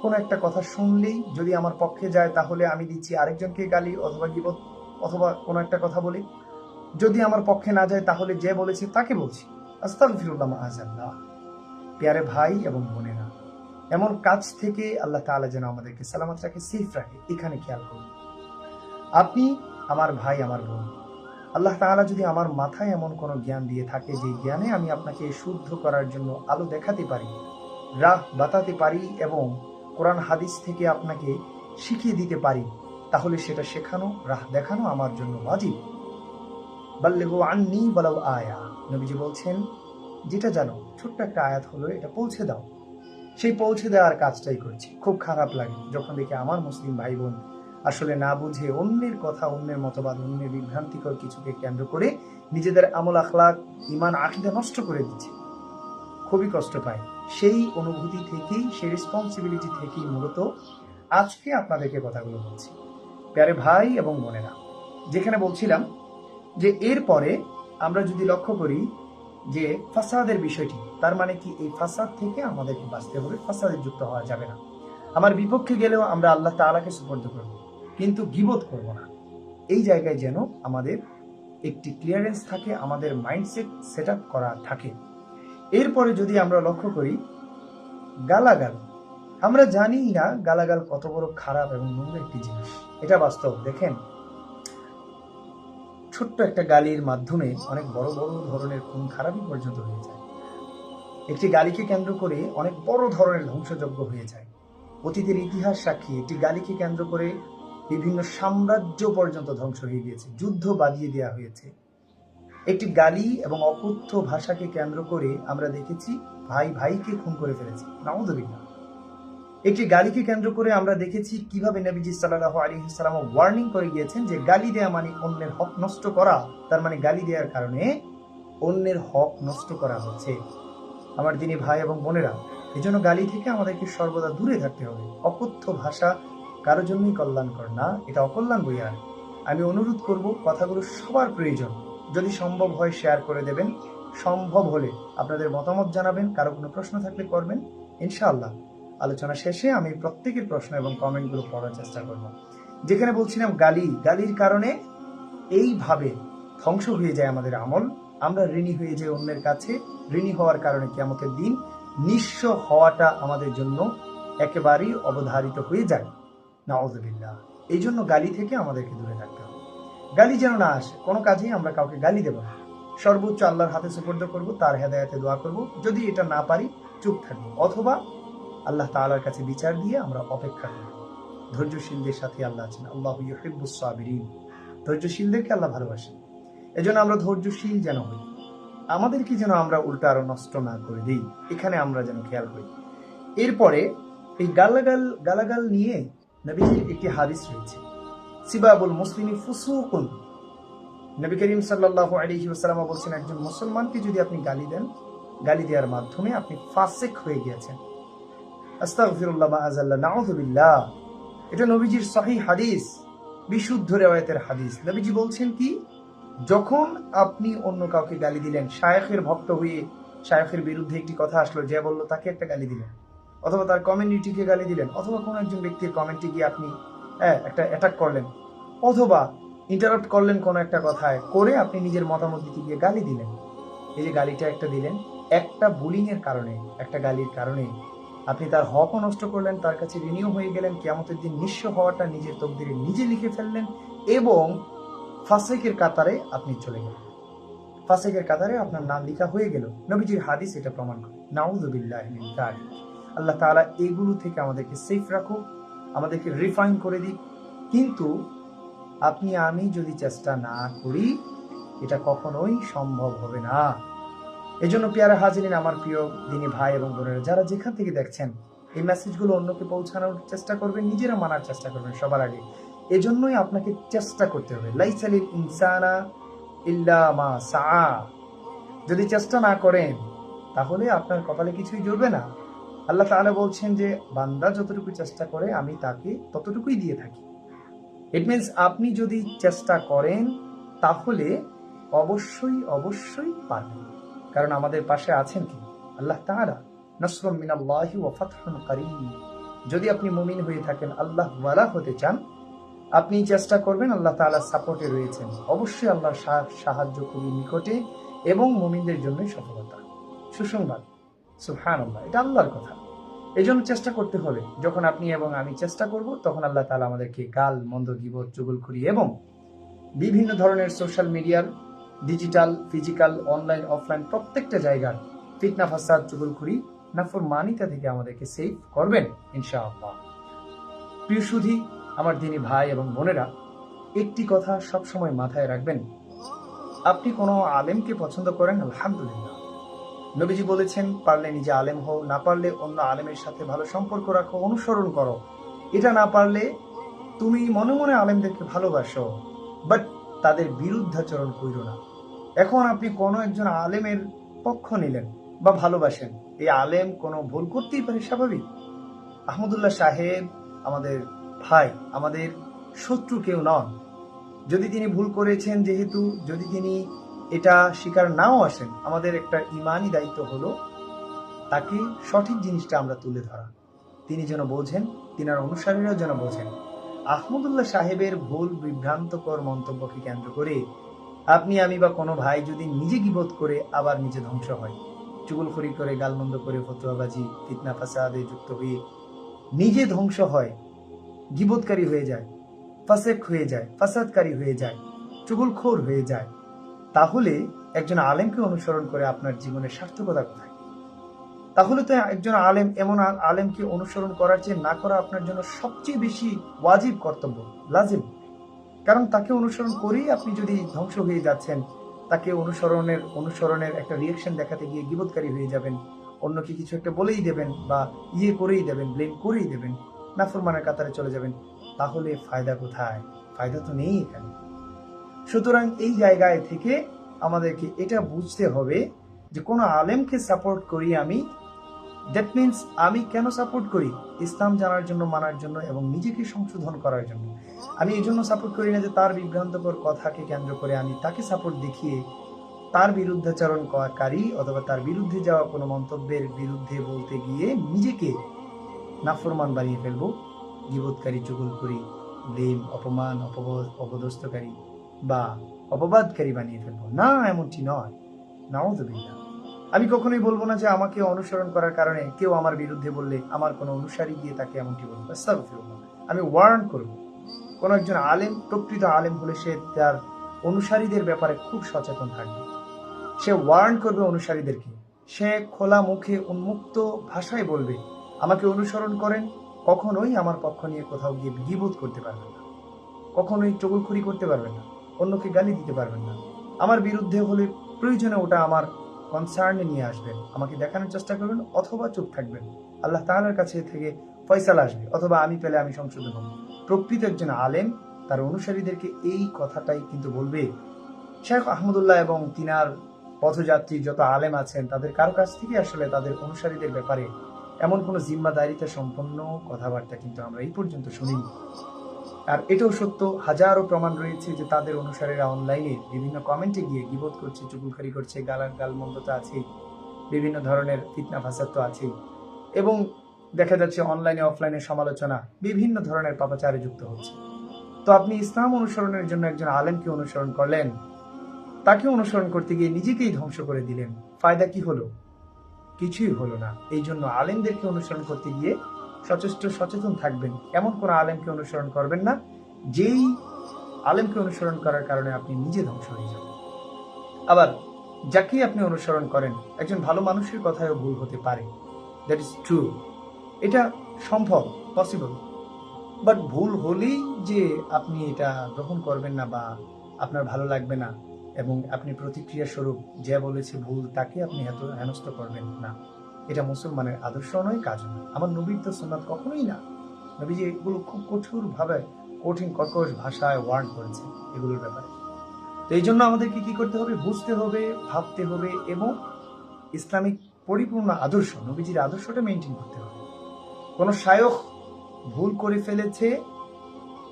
কোনো একটা কথা শুনলেই যদি আমার পক্ষে যায় তাহলে আমি দিচ্ছি আরেকজনকে গালি অথবা গীবত অথবা কোনো একটা কথা বলি। যদি আমার পক্ষে না যায় তাহলে যে বলেছে তাকে বলছি। আস্তাগফিরুল্লাহ মাআযাল্লাহ। প্যারে ভাই এবং বোনেরা, এমন কাজ থেকে আল্লাহ তাআলা যেন আমাদেরকে সালামত রাখে, সেফ রাখে। এখানে খেয়াল করুন, আপনি আমার ভাই, আমার বোন, আল্লাহ তাআলা যদি আমার মাথায় এমন কোনো জ্ঞান দিয়ে থাকে যে জ্ঞানে আমি আপনাকে শুদ্ধ করার জন্য আলো দেখাতে পারি, রাহ বাতাতে পারি এবং কোরআন হাদিস থেকে আপনাকে শিখিয়ে দিতে পারি, তাহলে সেটা শেখানো, রাহ দেখানো আমার জন্য ওয়াজিব। বাল্লিগু আন্নী ওয়ালাউ আয়া। নবীজি বলছেন, যেটা জানো, ছোট্ট একটা আয়াত হলো, এটা পৌঁছে দাও। সেই পৌঁছে দেওয়ার কাজটাই করছি। খুব খারাপ লাগে যখন দেখি আমার মুসলিম ভাই বোন আসলে না বুঝে অন্যের কথা, অন্যের মতবাদ, অন্যের বিভ্রান্তিকর কিছুকে কেন্দ্র করে নিজেদের আমল, আখলাক, ইমান, আকীদা নষ্ট করে দিচ্ছে। খুবই কষ্ট পাই। সেই অনুভূতি থেকেই, সেই রেসপন্সিবিলিটি থেকেই মূলত আজকে আপনাদেরকে কথাগুলো বলছি। প্যারে ভাই এবং বোনেরা, যেখানে বলছিলাম যে এরপরে আমরা যদি লক্ষ্য করি যে ফাসাদের বিষয়টি, তার মানে কি এই ফাসাদ থেকে আমাদেরকে বাঁচতে হবে, ফাসাদে যুক্ত হওয়া যাবে না। আমার বিপক্ষে গেলেও আমরা আল্লাহ তাআলাকে সুপর্দ করব, কিন্তু গীবত করব না। এই জায়গায় যেন আমাদের একটি ক্লিয়ারেন্স থাকে, আমাদের মাইন্ডসেট সেট আপ করা থাকে। এরপরে যদি আমরা লক্ষ্য করি গালাগাল, আমরা জানি না গালাগাল কত বড় খারাপ এবং নোংরা একটি জিনিস। এটা বাস্তব। দেখেন, ছোট্ট একটা গালির মাধ্যমে অনেক বড় বড় ধরনের খুন খারাপি পর্যন্ত হয়ে যায়। একটি গালিকে কেন্দ্র করে অনেক বড় ধরনের ধ্বংসযজ্ঞ হয়ে যায়। অতীতের ইতিহাস সাক্ষী, একটি গালিকে কেন্দ্র করে বিভিন্ন সাম্রাজ্য পর্যন্ত ধ্বংস হয়ে গিয়েছে, যুদ্ধ বাজিয়ে দেওয়া হয়েছে। একটি গালি এবং অকথ্য ভাষাকে কেন্দ্র করে আমরা দেখেছি ভাই ভাইকে খুন করে ফেলেছে। নাউযুবিল্লাহ। একটি গালিকে কেন্দ্র করে আমরা দেখেছি কিভাবে নবীজি সাল্লাল্লাহু আলাইহি ওয়াসাল্লাম ওয়ার্নিং করে গিয়েছেন যে গালি দেয়া মানে অন্যের হক নষ্ট করা। তার মানে গালি দেওয়ার কারণে অন্যের হক নষ্ট করা হচ্ছে। আমার দিনী ভাই এবং বোনেরা, এজন্য গালি থেকে আমাদেরকে সর্বদা দূরে থাকতে হবে। অকথ্য ভাষা কারোর জন্যই কল্যাণকর না, এটা অকল্যাণ বইয়ার। আমি অনুরোধ করব, কথাগুলো সবার প্রয়োজন। যদি সম্ভব হয় শেয়ার করে দেবেন, সম্ভব হলে আপনাদের মতামত জানাবেন, কারো কোনো প্রশ্ন থাকলে করবেন। ইনশাআল্লাহ আলোচনা শেষে আমি প্রত্যেকের প্রশ্ন এবং কমেন্টগুলো পড়ার চেষ্টা করব। যেখানে বলছিলাম গালির কারণে এইভাবে ধ্বংস হয়ে যায় আমাদের আমল, আমরা ঋণী হয়ে যাই অন্যের কাছে। ঋণী হওয়ার কারণে কিয়ামতের দিন নিঃস্ব হওয়াটা আমাদের জন্য একেবারেই অবধারিত হয়ে যায়। নাউযুবিল্লাহ। এই জন্য গালি থেকে আমাদেরকে দূরে থাকতে হবে। গালি যেন না আসে, কোনো কাজেই আমরা কাউকে গালি দেব না। সর্বোচ্চ আল্লাহর হাতে সুপর্দ করব, তার হেদায়েতে দোয়া করব। যদি এটা না পারি চুপ থাকবো, অথবা আল্লাহ তাআলার কাছে বিচার দিয়ে আমরা অপেক্ষা করব। ধৈর্যশীলদের সাথে আল্লাহ আছেন, আল্লাহু ইউহিব্বুস সাবিরিন। ধৈর্যশীলদেরকে আল্লাহ ভালোবাসেন। এজন্য আমরা ধৈর্যশীল যেন হই, আমাদেরকে যেন আমরা উল্টা আরো নষ্ট না করে দিই, এখানে আমরা যেন খেয়াল করি। এরপরে এই গালাগাল নিয়ে নবীজির একটি হাদিস রয়েছে, সিবাবুল মুসলিমি ফুসুকুন। নবী করিম সাল্লাল্লাহু আলাইহি ওয়াসাল্লাম বলছেন, একজন মুসলমানকে যদি আপনি গালি দেন, গালি দেওয়ার মাধ্যমে আপনি ফাসিক হয়ে গিয়েছেন। আস্তাগফিরুল্লাহ মাআযাল্লাহ, নাউযুবিল্লাহ। এটা নবীজির সহিহ হাদিস, বিশুদ্ধ রিওয়ায়াতের হাদিস। নবীজি বলছেন কি, যখন আপনি অন্য কাউকে গালি দিলেন, শায়েখের ভক্ত হয়ে শায়েখের বিরুদ্ধে একটি কথা আসলো, যে বলল তাকে একটা গালি দিলেন, অথবা তার কমিউনিটিকে গালি দিলেন, অথবা কোনো একজন ব্যক্তির কমেন্টে গিয়ে আপনি একটা অ্যাটাক করলেন, অথবা ইন্টারাপ্ট করলেন কোনো একটা কথায় করে আপনি নিজের মতামত দিতে গিয়ে গালি দিলেন। এই যে গালিটা একটা দিলেন, একটা বুলিং এর কারণে, একটা গালির কারণে আপনি তার হকও নষ্ট করলেন, তার কাছে ঋণীয় হয়ে গেলেন, কিয়ামতের দিন নিঃস্ব হওয়াটা নিজের তকদিরে নিজে লিখে ফেললেন, এবং ফাসিকের কাতারে আপনি চলে গেলেন। ফাসিকের কাতারে আপনার নাম লেখা হয়ে গেল। নবীজির হাদিস এটা প্রমাণ করে। নাউযুবিল্লাহি মিন যালিক। আল্লাহ তাআলা এগুলো থেকে আমাদেরকে সেফ রাখুক, আমাদেরকে রিফাইন করে দিক। কিন্তু আপনি আমি যদি চেষ্টা না করি, এটা কখনোই সম্ভব হবে না। এজন্য পেয়ারা হাজিরিন, আমার প্রিয় দিনী ভাই এবং বোনেরা, যারা যেখান থেকে দেখছেন, এই মেসেজগুলো অন্যকে পৌঁছানোর চেষ্টা করবেন, নিজেরা মানার চেষ্টা করবেন সবার আগে। এজন্যই আপনাকে চেষ্টা করতে হবে। লাইসা লিল ইনসানা ইল্লা মা সাআ। যদি চেষ্টা না করেন, তাহলে আপনার কপালে কিছুই জুটবে না। আল্লাহ তাআলা বলছেন যে, বান্দা যতটুকু চেষ্টা করে আমি তাকে ততটুকুই দিয়ে থাকি। ইট মিনস আপনি যদি চেষ্টা করেন, তাহলে অবশ্যই পারবেন। কারণ আমাদের পাশে আছেন কি? আল্লাহ তাআলা। নাসরুম মিনাল্লাহি ওয়া ফাতহুন কারীব। যদি আপনি মুমিন হয়ে থাকেন, আল্লাহ ওয়ালা হতে চান, আপনি চেষ্টা করবেন, আল্লাহ তাআলা সাপোর্টে রয়েছেন। অবশ্যই আল্লাহর সাহায্য খুবই নিকটে, এবং মুমিনদের জন্য সফলতা সুসংবাদ। সুবহানাল্লাহ, এটা আল্লাহর কথা। এই জন্য চেষ্টা করতে হবে। যখন আপনি এবং আমি চেষ্টা করব, তখন আল্লাহ তাআলা আমাদেরকে গাল, মন্দ, গীবত, চুগলখড়ি এবং বিভিন্ন ধরনের সোশ্যাল মিডিয়ার, ডিজিটাল, ফিজিক্যাল, অনলাইন, অফলাইন প্রত্যেকটা জায়গার ফিতনা, ফাসাদ, চুগলখড়ি, নাফরমানিতা থেকে আমাদেরকে সেভ করবেন ইনশাআল্লাহ। প্রিয় সুধী, আমার দিনী ভাই এবং বোনেরা, একটি কথা সবসময় মাথায় রাখবেন। আপনি কোনো আলেমকে পছন্দ করেন, আলহামদুলিল্লাহ। নবীজি বলেছেন, পারলে নিজে আলেম হও, না পারলে অন্য আলেমের সাথে ভালো সম্পর্ক রাখো, অনুসরণ করো। এটা না পারলে তুমি মনে মনে আলেমদেরকে ভালোবাসো, বাট তাদের বিরুদ্ধাচরণ কইরো না। এখন আপনি কোনো একজন আলেমের পক্ষ নিলেন বা ভালোবাসেন, এই আলেম কোনো ভুল করতেই পারে, স্বাভাবিক। আহমদুল্লাহ সাহেব আমাদের ভাই, আমাদের শত্রু কেউ নন। যদি তিনি ভুল করেছেন, যেহেতু যদি তিনি এটা স্বীকার নাও আসেন, আমাদের একটা ইমানি দায়িত্ব হলো তাকে সঠিক জিনিসটা আমরা তুলে ধরা, তিনি যেন বোঝেন, তিনার অনুসারীরাও যেন বোঝেন। আহমদুল্লাহ সাহেবের ভুল বিভ্রান্তকর মন্তব্যকে কেন্দ্র করে আপনি আমি বা কোনো ভাই যদি নিজে গীবত করে আবার নিজে ধ্বংস হয়, চুগলখড়ি করে, গালমন্দ করে, ফতোয়াবাজি, ফিতনা ফাসাদে যুক্ত হয়ে নিজে ধ্বংস হয়, গীবতকারী হয়ে যায়, ফাসেক হয়ে যায়, ফাসাদকারী হয়ে যায়, চুগলখোর হয়ে যায়, তাহলে একজন আলেমকে অনুসরণ করে আপনার জীবনের সার্থকতা কোথায়? তাহলে তো একজন আলেম, এমন আলেমকে অনুসরণ করার চেয়ে না করা আপনার জন্য সবচেয়ে বেশি ওয়াজিব, কর্তব্য, লাজিম। কারণ তাকে অনুসরণ করেই আপনি যদি ধ্বংস হয়ে যাচ্ছেন, তাকে অনুসরণের একটা রিয়েকশন দেখাতে গিয়ে গীবতকারী হয়ে যাবেন, অন্যকে কিছু একটা বলেই দেবেন, বা করেই দেবেন, ব্লেম করেই দেবেন, নাফরমানের কাতারে চলে যাবেন, তাহলে ফায়দা কোথায়? ফায়দা তো নেই এখানে। সুতরাং এই জায়গায় থেকে আমাদেরকে এটা বুঝতে হবে যে কোনো আলেমকে সাপোর্ট করি আমি, দ্যাট মিনস আমি কেন সাপোর্ট করি? ইসলাম জানার জন্য, মানার জন্য, এবং নিজেকে সংশোধন করার জন্য। আমি এই জন্য সাপোর্ট করি না যে তার বিভ্রান্তকর কথাকে কেন্দ্র করে আমি তাকে সাপোর্ট দেখিয়ে তার বিরুদ্ধাচরণকারী অথবা তার বিরুদ্ধে যাওয়া কোনো মন্তব্যের বিরুদ্ধে বলতে গিয়ে নিজেকে নাফরমান বানিয়ে ফেলবো, গীবতকারী, চুগলখড়ি, ব্লেম, অপমান, অপদস্থকারী বা অপবাদকারী বানিয়ে ফেলবো। না, এমনটি নয়। নাউযুবিল্লাহ। আমি কখনোই বলবো না যে আমাকে অনুসরণ করার কারণে কেউ আমার বিরুদ্ধে বললে আমার কোনো অনুসারী গিয়ে তাকে এমনটি বলবো। আস্তাগফিরুল্লাহ। আমি ওয়ার্ন করব। কোন একজন আলেম, প্রকৃত আলেম হলে সে তার অনুসারীদের ব্যাপারে খুব সচেতন থাকবে। সে ওয়ার্ন করবে অনুসারীদেরকে। সে খোলা মুখে উন্মুক্ত ভাষায় বলবে, আমাকে অনুসরণ করেন, কখনোই আমার পক্ষ নিয়ে কোথাও গিয়ে গীবত করতে পারবেন না, কখনোই চগলখড়ি করতে পারবেন না, অন্যকে গালি দিতে পারবেন না। আমার বিরুদ্ধে হলে প্রয়োজনে ওটা আমার কনসার্নে নিয়ে আসবেন, আমাকে দেখানোর চেষ্টা করবেন, অথবা চুপ থাকবেন। আল্লাহ তাআলার কাছে থেকে ফয়সালা আসবে, অথবা আমি পেলে আমি সংশোধন হব। প্রকৃত একজন আলেম তার অনুসারীদেরকে এই কথাটাই কিন্তু বলবে। শেখ আহমদুল্লাহ এবং তিনার পথযাত্রী যত আলেম আছেন তাদের কারো কাছ থেকে আসলে তাদের অনুসারীদের ব্যাপারে এমন কোনো জিম্মাদারিতা সম্পন্ন কথাবার্তা কিন্তু আমরা এই পর্যন্ত শুনিনি। আর এটাও সত্য, হাজারো প্রমাণ রয়েছে যে তাদের অনুসারীরা অনলাইনে বিভিন্ন কমেন্টে গিয়ে গীবত করছে, চুগলখড়ি করছে, গালমন্দ তো আছেই, বিভিন্ন ধরনের ফিতনা ফাসাদ তো আছেই, এবং দেখা যাচ্ছে অনলাইনে অফলাইনে সমালোচনা, বিভিন্ন ধরনের পাপাচারে যুক্ত হচ্ছে। তো আপনি ইসলাম অনুসরণের জন্য একজন আলেমকে অনুসরণ করলেন, তাকে অনুসরণ করতে গিয়ে নিজেকেই ধ্বংস করে দিলেন। ফায়দা কি হলো? কিছুই হলো না। এই জন্য আলেমদেরকে অনুসরণ করতে গিয়ে সচেতন থাকবেন। এমন কোন আলেমকে অনুসরণ করবেন না যেই আলেমকে অনুসরণ করার কারণে আপনি নিজে ধ্বংস হয়ে যাবেন। আবার যাকেই আপনি অনুসরণ করেন, একজন ভালো মানুষের কথায়ও ভুল হতে পারে, দ্যাট ইজ ট্রু, এটা সম্ভব, পসিবল। বাট ভুল হলেই যে আপনি এটা গ্রহণ করবেন না বা আপনার ভালো লাগবে না এবং আপনি প্রতিক্রিয়া স্বরূপ যে বলেছে ভুল তাকে আপনি এত হেনস্থ করবেন না, এটা মুসলমানের আদর্শ নয়, কাজও নয়। আমার নবীর তো সুন্নাত কখনোই না। নবী যে এগুলো খুব কঠোরভাবে, কঠিন কর্কশ ভাষায় ওয়ার্ন করেছে এগুলোর ব্যাপারে। তো এই জন্য আমাদেরকে কি করতে হবে? বুঝতে হবে, ভাবতে হবে এবং ইসলামিক পরিপূর্ণ আদর্শ, নবীজির আদর্শটা মেনটেন করতে হবে। কোন শায়খ ভুল করে ফেলেছে,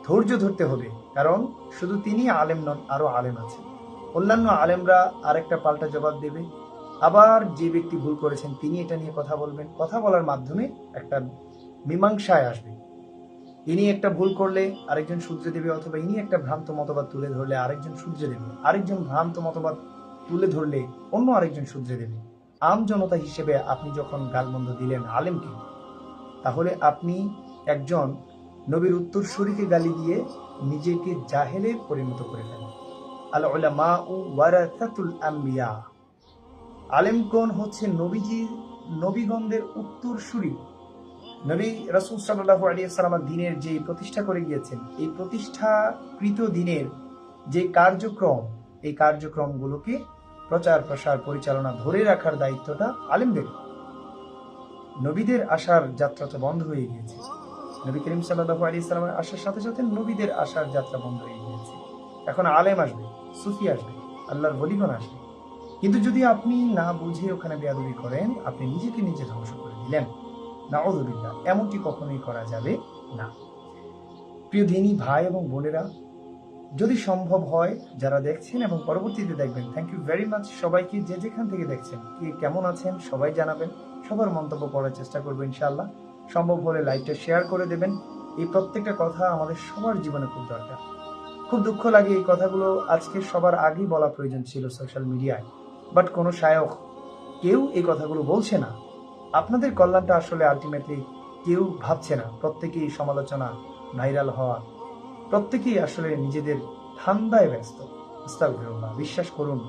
ধৈর্য ধরতে হবে, কারণ শুধু তিনি আলেম নন, আরো আলেম আছে। অন্যান্য আলেমরা আরেকটা পাল্টা জবাব দেবে। আবার যে ব্যক্তি ভুল করেছেন তিনি এটা নিয়ে কথা বলবেন। কথা বলার মাধ্যমে একটা মীমাংসায় আসবে। ইনি একটা ভুল করলে আরেকজন শুধরে দেবে, অথবা ইনি একটা ভ্রান্ত মতবাদ তুলে ধরলে আরেকজন শুধরে দেবে, আরেকজন ভ্রান্ত মতবাদ তুলে ধরলে অন্য আরেকজন শুধরে দেবে। আম জনতা হিসেবে আপনি যখন গালমন্দ দিলেন আলেমকে, তাহলে আপনি একজন নবীর উত্তরসূরিকে গালি দিয়ে নিজেকে জাহেলে পরিণত করে ফেলেন। আল উলামাউ ওয়ারাসাতুল আম্বিয়া। আলেমগণ হচ্ছে নবীগণদের উত্তরসূরি। নবী রাসূল সাল্লাল্লাহু আলাইহি ওয়াসাল্লাম দ্বীনের যে প্রতিষ্ঠা করে গিয়েছেন, এই প্রতিষ্ঠাকৃত দ্বীনের যে কার্যক্রম, এই কার্যক্রমগুলোকে প্রচার প্রসার পরিচালনা ধরে রাখার দায়িত্বটা আলেমদের। নবীদের আসার যাত্রা তো বন্ধ হয়ে গিয়েছে। নবী করিম সাল্লাল্লাহু আলাইহি ওয়াসাল্লামের আসার সাথে সাথে নবীদের আসার যাত্রা বন্ধ হয়ে গিয়েছে। এখন আলেম আসবে, সুফি আসবে, আল্লাহর ওলিগণ আসবে। কিন্তু যদি আপনি না বুঝে ওখানে বেয়াদবি করেন, আপনি নিজেকে নিজে ধ্বংস করে দিলেন। নাউযুবিল্লাহ, এমনটি কখনোই করা যাবে না। প্রিয় দিনী ভাই এবং বোনেরা, যদি সম্ভব হয় যারা দেখছেন এবং পরবর্তীতে দেখবেন, থ্যাংক ইউ ভেরি মাচ সবাইকে, যে যেখান থেকে দেখছেন, কে কেমন আছেন সবাই জানাবেন। সবার মন্তব্য পড়ার চেষ্টা করবো ইনশাআল্লাহ। সম্ভব হলে লাইভটা শেয়ার করে দেবেন। এই প্রত্যেকটা কথা আমাদের সবার জীবনে খুব দরকার। খুব দুঃখ লাগে, এই কথাগুলো আজকে সবার আগেই বলা প্রয়োজন ছিল সোশ্যাল মিডিয়ায়, বাট কোনো শায়খ কেউ এই কথাগুলো বলছে না। আপনাদের কল্যাণটা আসলে আলটিমেটলি কেউ ভাবছে না। প্রত্যেকেই সমালোচনা, ভাইরাল হওয়া, প্রত্যেকেই আসলে নিজেদের ধান্দায় ব্যস্ত। আস্তাগফিরুল্লাহ। বিশ্বাস করুন,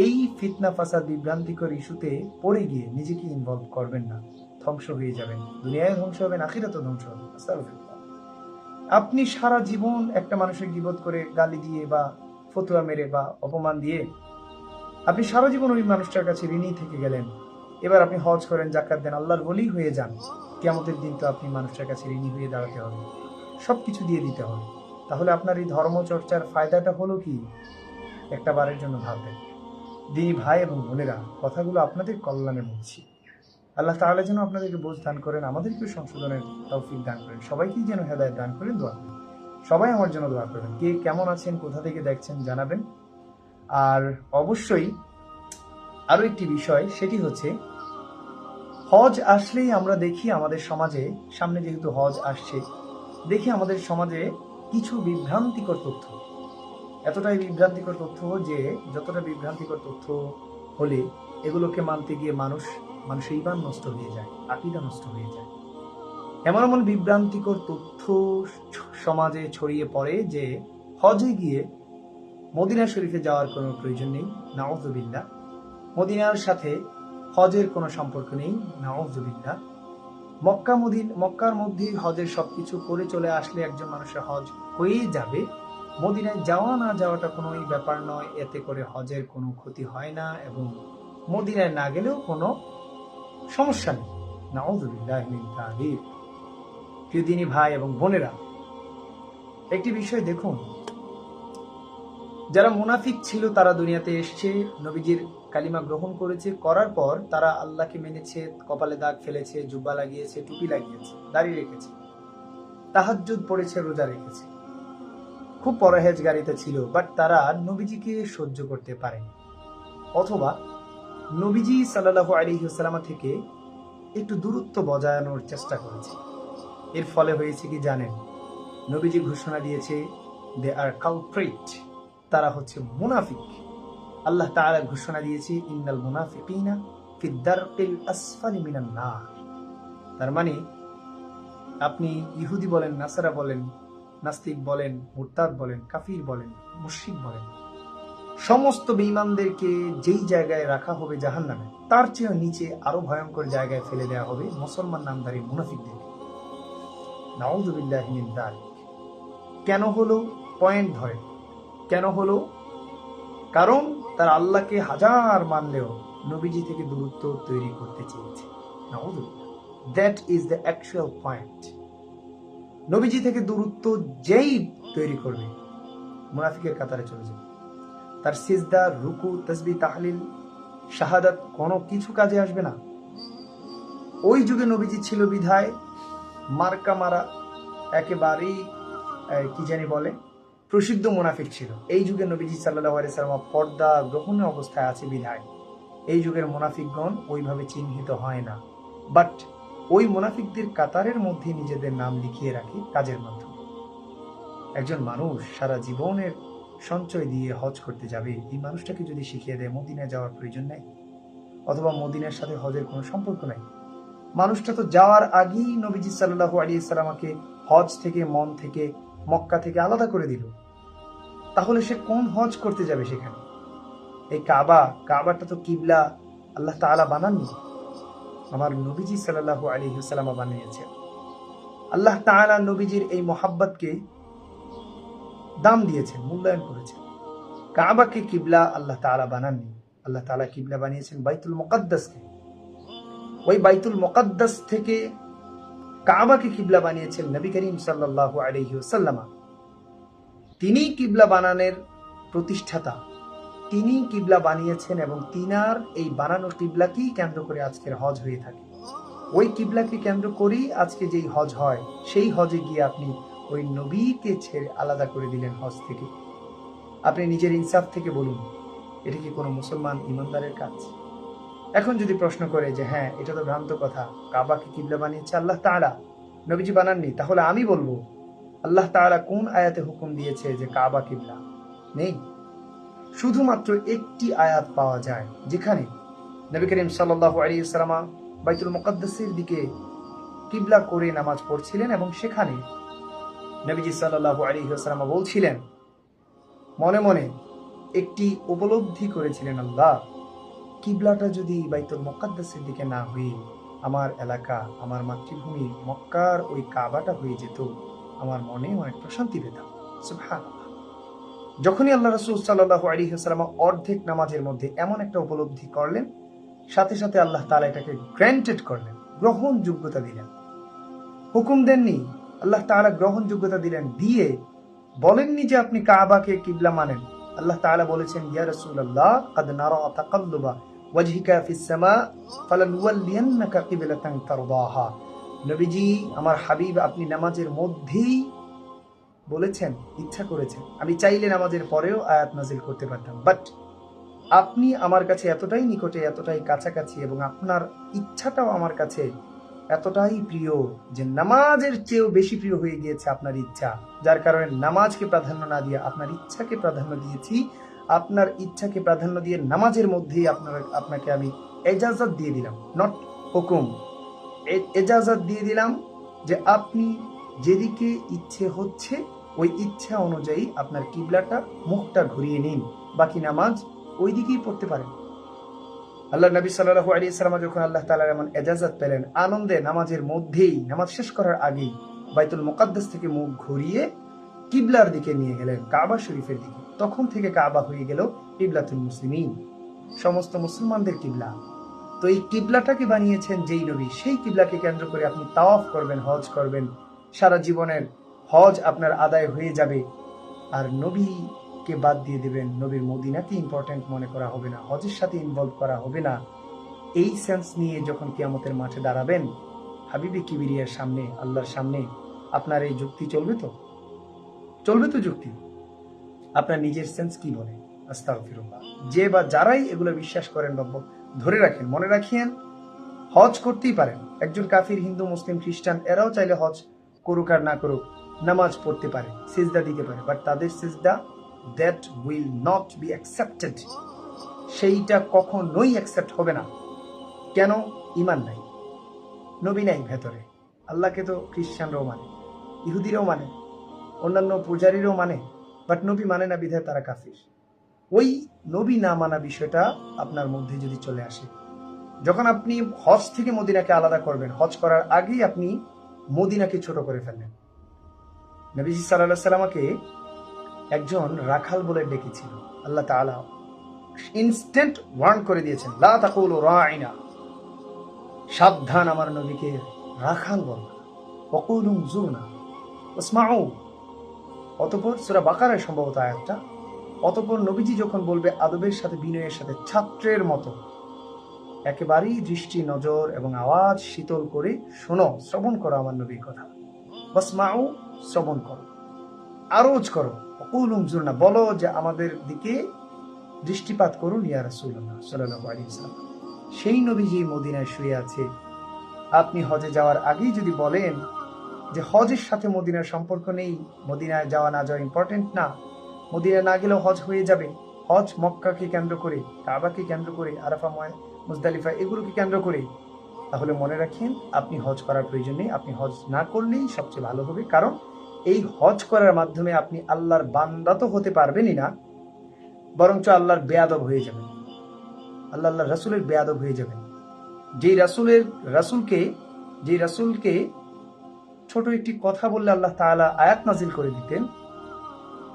এই ফিতনা ফাসাদ বিভ্রান্তিকর ইস্যুতে পড়ে গিয়ে নিজেকে ইনভলভ করবেন না, ধ্বংস হয়ে যাবেন। দুনিয়ায় ধ্বংস হবেন, আখিরাতেও ধ্বংস হবেন। আস্তাগফিরুল্লাহ। আপনি সারা জীবন একটা মানুষের গীবত করে, গালি দিয়ে বা ফতুয়া মেরে বা অপমান দিয়ে আপনি সারা জীবন ওই মানুষটার কাছে ঋণী থেকে গেলেন। এবার আপনি হজ করেন, যাকাত দেন, আল্লাহর ওলি হয়ে যান। কিয়ামতের দিন তো আপনি মানুষটার কাছে ঋণী হয়ে দাঁড়াতে হবে, সবকিছু দিয়ে দিতে হবে। তাহলে আপনার এই ধর্মচর্চার ফায়দাটা হলো কি? একটা বারের জন্য ভাববেন। দিনী ভাই এবং বোনেরা, কথাগুলো আপনাদের কল্যাণে বলছি। আল্লাহ তাআলা যেন আপনাদেরকে বোঝ দান করেন, আমাদেরকে সংশোধনের তৌফিক দান করেন, সবাইকেই যেন হেদায়েত দান করেন। দোয়া করেন, সবাই আমার জন্য দোয়া করবেন। কে কেমন আছেন, কোথা থেকে দেখছেন জানাবেন। আর অবশ্যই আরো একটি বিষয়, সেটি হচ্ছে হজ আসলেই আমরা দেখি আমাদের সমাজে, সামনে যেহেতু হজ আসছে, দেখি আমাদের সমাজে কিছু বিভ্রান্তিকর তথ্য, এতটাই বিভ্রান্তিকর তথ্য যে যতটা বিভ্রান্তিকর তথ্য হলে এগুলোকে মানতে গিয়ে মানুষের ঈমান নষ্ট হয়ে যায়, আকীদা নষ্ট হয়ে যায়। এমন এমন বিভ্রান্তিকর তথ্য সমাজে ছড়িয়ে পড়ে যে হজে গিয়ে মদিনা শরীফে যাওয়ার কোনো প্রয়োজন নেই, নাউযুবিল্লাহ। মদিনার সাথে হজের কোনো সম্পর্ক নেই, নাউযুবিল্লাহ। মক্কার মধ্যে হজের সবকিছু করে চলে আসলে একজন মানুষের হজ হয়ে যাবে। মদিনায় যাওয়া না যাওয়াটা কোনো ব্যাপার নয়, এতে করে হজের কোনো ক্ষতি হয় না এবং মদিনায় না গেলেও কোনো সমস্যা নেই, নাউযুবিল্লাহ মিন যালিক। প্রিয় দিনী ভাই এবং বোনেরা, একটি বিষয় দেখুন, যারা মুনাফিক ছিল তারা দুনিয়াতে এসেছে, নবীজির কালিমা গ্রহণ করেছে, করার পর তারা আল্লাহকে মেনেছে, কপালে দাগ ফেলেছে, জুব্বা লাগিয়েছে, টুপি লাগিয়েছে, দাড়ি রেখেছে, তাহাজ্জুদ পড়েছে, রোজা রেখেছে, খুব পরহেজগারিতা ছিল, বাট তারা নবীজিকে সহ্য করতে পারেনি, অথবা নবীজি সাল্লাল্লাহু আলাইহি ওয়াসাল্লাম থেকে একটু দূরত্ব বজায়ানোর চেষ্টা করেছে। এর ফলে হয়েছে কি জানেন? নবীজি ঘোষণা দিয়েছে দে আর কালপ্রিট, তারা হচ্ছে মুনাফিক। আল্লাহ তাআলা ঘোষণা দিয়েছে ইন্নাল মুনাফিকিনা ফি দারকিল আসফালি মিনান নার। তার মানে আপনি ইহুদি বলেন, নাসারা বলেন, নাস্তিক বলেন, মুরতাদ বলেন, কাফির বলেন, মুশরিক বলেন, সমস্ত বেঈমানদেরকে যেই জায়গায় রাখা হবে জাহান্নামে, তার চেয়ে নিচে আরো ভয়ঙ্কর জায়গায় ফেলে দেওয়া হবে মুসলমান নামধারী মুনাফিকদের। নাউযুবিল্লাহি মিন যালিক। কেন হলো? পয়েন্ট ধরে কেন হলো? কারণ তারা আল্লাহকে হাজার মানলেও নবীজি থেকে দূরত্ব তৈরি করতে চেয়েছে। নাউযুবিল্লাহ, that is the actual point. নবীজি থেকে দূরত্ব যেই তৈরি করবে মুনাফিকের কাতারে চলে যাবে। তার সিজদা, রুকু, তাসবিহ, তাহলিল, শাহাদাত কোনো কিছু কাজে আসবে না। ওই যুগে নবীজি ছিল বিধায় মার্কা মারা একেবারেই কি জানি বলে প্রসিদ্ধ মুনাফিক ছিল। এই যুগে নবীজি সাল্লাল্লাহু আলাইহি সাল্লাম পর্দা গ্রহণের অবস্থায় আছে বিধায় এই যুগের মুনাফিকগণ ওইভাবে চিহ্নিত হয় না, বাট ওই মুনাফিকদের কাতারের মধ্যে নিজেদের নাম লিখিয়ে রাখে কাজের মাধ্যমে। একজন মানুষ সারা জীবনের সঞ্চয় দিয়ে হজ করতে যাবে, এই মানুষটাকে যদি শিখিয়ে দেয় মদিনায় যাওয়ার প্রয়োজন নাই, অথবা মদিনার সাথে হজের কোনো সম্পর্ক নাই, মানুষটা তো যাওয়ার আগেই নবীজি সাল্লাল্লাহু আলাইহি সাল্লামকে হজ থেকে, মন থেকে, মক্কা থেকে আলাদা করে দিল, তাহলে সে কোন হজ করতে যাবে সেখানে? এই কাবাটা তো কিবলা আল্লাহ তাআলা বানাননি, আমার নবীজি সাল্লাল্লাহু আলাইহি সাল্লাম বানিয়েছেন। আল্লাহ তাআলা নবীজির এই মোহাব্বতকে দাম দিয়েছেন, মূল্যায়ন করেছেন। কাবাকে কিবলা আল্লাহ তাআলা বানাননি, আল্লাহ তাআলা কিবলা বানিয়েছেন বাইতুল মুকাদ্দাসকে। ওই বাইতুল মুকাদ্দাস থেকে কাবাকে কিবলা বানিয়েছেন নবী করিম সাল্লাল্লাহু আলাইহি ওয়াসাল্লাম। তিনি কিবলা বানানোর প্রতিষ্ঠাতা, তিনি কিবলা বানিয়েছেন এবং তিনার এই বানানো কিবলাকেই কেন্দ্র করে আজকের হজ হয়ে থাকে। ওই কিবলাকে কেন্দ্র করেই আজকে যেই হজ হয়, সেই হজে গিয়ে আপনি ওই নবীকে ছেড়ে আলাদা করে দিলেন হজ থেকে। আপনি নিজের ইনসাফ থেকে বলুন, এটা কি কোনো মুসলমান ইমানদারের কাজ? এখন যদি প্রশ্ন করে যে হ্যাঁ এটা তো ভ্রান্ত কথা, কাবাকে কিবলা বানিয়েছে আল্লাহ তাআলা, নবীজি বানাননি, তাহলে আমি বলবো আল্লাহ তাআলা কোন আয়াতে হুকুম দিয়েছে যে কাবা কিবলা? নেই। শুধুমাত্র একটি আয়াত পাওয়া যায় যেখানে নবী করিম সাল্লাল্লাহু আলাইহি ওয়াসাল্লাম বাইতুল মুকাদ্দাসের দিকে কিবলা করে নামাজ পড়ছিলেন এবং সেখানে নবীজি সাল্লাল্লাহু আলাইহি ওয়াসাল্লাম বলছিলেন, মনে মনে একটি উপলব্ধি করেছিলেন, আল্লাহ কিবলাটা যদি বাইতুল মুকাদ্দাসের দিকে না হয়ে আমার এলাকা, আমার মাতৃভূমি মক্কার ওই কাবাটা হয়ে যেত, আমার মনে অনেক প্রশান্তি পেতাম। সুবহানাল্লাহ। যখনই আল্লাহ রাসূল সাল্লাল্লাহু আলাইহি ওয়াসাল্লাম অর্ধেক নামাজের মধ্যে এমন একটা উপলব্ধি করলেন, সাথে সাথে আল্লাহ তাআলা এটাকে গ্র্যান্টেড করলেন, গ্রহণযোগ্যতা দিলেন। হুকুম দেননি, আল্লাহ তাআলা গ্রহণযোগ্যতা দিলেন, দিয়ে বলেননি যে আপনি কাবাকে কিবলা মানেন। আল্লাহ তাআলা বলেছেন, ইয়া রাসূলুল্লাহ ক্বাদ নারা তাকাল্লুবা ওয়াজহিকা ফিস সামা ফালানুওয়াল্লিয়ান্নাকা কিবলাতান তারদাহা। নবীজি আমার হাবিব, আপনি নামাজের মধ্যেই বলেছেন, ইচ্ছা করেছেন, আমি চাইলে নামাজের পরেও আয়াত নাজিল করতে পারতাম, বাট আপনি আমার কাছে এতটাই নিকটে, এতটাই কাছাকাছি এবং আপনার ইচ্ছাটাও আমার কাছে এতটাই প্রিয় যে নামাজের চেয়েও বেশি প্রিয় হয়ে গিয়েছে আপনার ইচ্ছা, যার কারণে নামাজকে প্রাধান্য না দিয়ে আপনার ইচ্ছাকে প্রাধান্য দিয়েছি। আপনার ইচ্ছাকে প্রাধান্য দিয়ে নামাজের মধ্যেই আপনাকে আমি এজাজত দিয়ে দিলাম, নট হুকুম, এজাজত দিয়ে দিলাম যে আপনি যেদিকে ইচ্ছে হচ্ছে ওই ইচ্ছা অনুযায়ী আপনার কিবলাটা, মুখটা ঘুরিয়ে নিন, বাকি নামাজ ওই দিকেই পড়তে পারেন। আল্লাহ নবী সাল্লাল্লাহু আলাইহি সাল্লাম যখন আল্লাহ তাআলার এমন এজাজত পেলেন, আনন্দে নামাজের মধ্যেই, নামাজ শেষ করার আগেই বাইতুল মুকাদ্দাস থেকে মুখ ঘুরিয়ে কিবলার দিকে নিয়ে গেলেন, কাবা শরীফের দিকে। তখন থেকে কাবা হয়ে গেল কিবলাতুল মুসলিমিন, সমস্ত মুসলমানদের কিবলা। তো এই কিবলাটাকে বানিয়েছেন যেই নবী, সেই কিবলাকে কেন্দ্র করে আপনি তাওয়াফ করবেন, হজ করবেন, সারা জীবনের হজ আপনার আদায় হয়ে যাবে। আর নবীকে বাদ দিয়ে দেবেন, নবীর মদিনাকে ইম্পর্টেন্ট মনে করা হবে না, হজের সাথে ইনভলভ করা হবে না। এই সেন্স নিয়ে যখন কিয়ামতের মাঠে দাঁড়াবেন হাবিবে কিবরিয়ার সামনে, আল্লাহর সামনে, আপনার এই যুক্তি চলবে তো? চলবে তো যুক্তি? আপনার নিজের সেন্স কি বলে? আস্তাগফিরুল্লাহ। যে বা যারাই এগুলো বিশ্বাস করেন বা ধরে রাখেন, মনে রাখিয়েন, হজ করতেই পারেন। একজন কাফির, হিন্দু, মুসলিম, খ্রিস্টান এরাও চাইলে হজ করুক আর না করুক, নামাজ পড়তে পারে, সিজদা দিতে পারে, বাট তাদের সিজদা that will not be accepted, সেইটা কখনোই অ্যাকসেপ্ট হবে না। কেন? ইমান নাই, নবী নাই ভেতরে। আল্লাহকে তো খ্রিস্টানরাও মানে, ইহুদিরাও মানে, অন্যান্য পূজারীরাও মানে, বাট নবী মানে না, বিধায় তারা কাফির। ওই নবী না মানা বিষয়টা আপনার মধ্যে যদি চলে আসে, যখন আপনি হজ থেকে মদিনাকে আলাদা করবেন, হজ করার আগেই আপনি মদিনাকে ছোট করে ফেললেন। নবীজি সাল্লাল্লাহু আলাইহি সাল্লামকে একজন রাখাল বলে ডেকেছিল, আল্লাহ তাআলা ইনস্ট্যান্ট ওয়ার্ন করে দিয়েছেন, লা তাকুলু রাইনা, সাবধান আমার নবীকে রাখাল বলবা, ওয়াকুলু জুরনা ওয়াসমাউ। অতঃপর সূরা বাকারায় সম্ভবত আয়াতটা, অতঃপর নবীজি যখন বলবে আদবের সাথে, বিনয়ের সাথে, ছাত্রের মতো একেবারেই দৃষ্টি, নজর এবং আওয়াজ শীতল করে শোনো, শ্রবণ করো আমার নবীর কথা, ওয়াসমাউ, শ্রবণ করো, আরজ করো, ওয়াকুলু জুরনা, বলো যে আমাদের দিকে দৃষ্টিপাত করুন ইয়া রাসূলুল্লাহ সাল্লাল্লাহু আলাইহি ওয়াসাল্লাম। সেই নবীজি মদিনায় শুয়ে আছে। আপনি হজে যাওয়ার আগেই যদি বলেন যে হজের সাথে মদিনার সম্পর্ক নেই, মদিনায় যাওয়া না যাওয়া ইম্পর্টেন্ট না, মদিনায় না গেলেও হজ হয়ে যাবে, হজ মক্কাকে কেন্দ্র করে, কাবাকে কেন্দ্র করে, আরাফা, মুজদালিফা এগুলোকে কেন্দ্র করে, তাহলে মনে রাখেন আপনি হজ করার প্রয়োজন নেই, আপনি হজ না করলেই সবচেয়ে ভালো হবে। কারণ এই হজ করার মাধ্যমে আপনি আল্লাহর বান্দা তো হতে পারবেনই না, বরঞ্চ আল্লাহর বেয়াদব হয়ে যাবেন, আল্লাহ রাসূলের বেয়াদব হয়ে যাবেন। যেই রাসূলকে ছোট একটি কথা বললে আল্লাহ তাআলা আয়াত নাজিল করে দিতেন,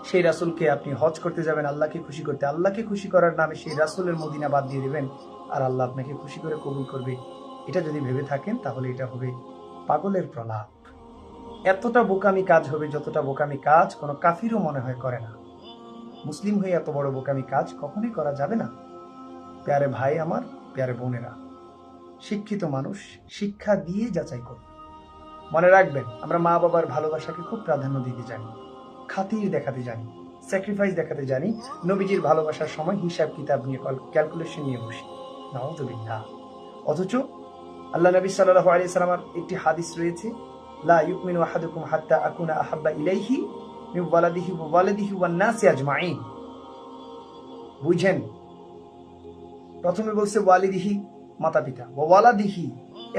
সেই রাসূলকে আপনি হজ করতে যাবেন আল্লাহকে খুশি করতে, আল্লাহকে খুশি করার নামে সেই রাসূলের মদিনা বাদ দিয়ে দেবেন, আর আল্লাহ আপনাকে খুশি করে কবুল করবে। এটা যদি ভেবে থাকেন তাহলে এটা হবে পাগলের প্রলাপ। এতটা বোকামি কাজ হবে যতটা বোকামি কাজ কোনো কাফিরও মনে হয় করে না। মুসলিম হয়ে এত বড় বোকামি কাজ কখনোই করা যাবে না। প্যারে ভাই আমার, প্যারে বোনেরা, শিক্ষিত মানুষ শিক্ষা দিয়ে যাচাই করুন। মনে রাখবেন, আমরা মা বাবার ভালোবাসাকে খুব প্রাধান্য দিতে জানি, খাতির দেখাতে জানি, স্যাক্রিফাইস দেখাতে জানি, নবীজির ভালোবাসার সময় হিসাব কিতাব নিয়ে, ক্যালকুলেশন নিয়ে বসি, নাউযুবিল্লাহ। অথচ আল্লাহ নবী সাল্লাল্লাহু আলাইহি ওয়াসাল্লামের একটি হাদিস রয়েছে, লা ইউমিনু আহাদুকুম হাত্তা আকুনা আহাব্বা ইলাইহি মিন ওয়ালাদিহি ওয়ান নাসি আজমাইন। বুঝেন, প্রথমে বলছে ওয়ালিদিহি, মাতা পিতা, ওয়ালাদিহি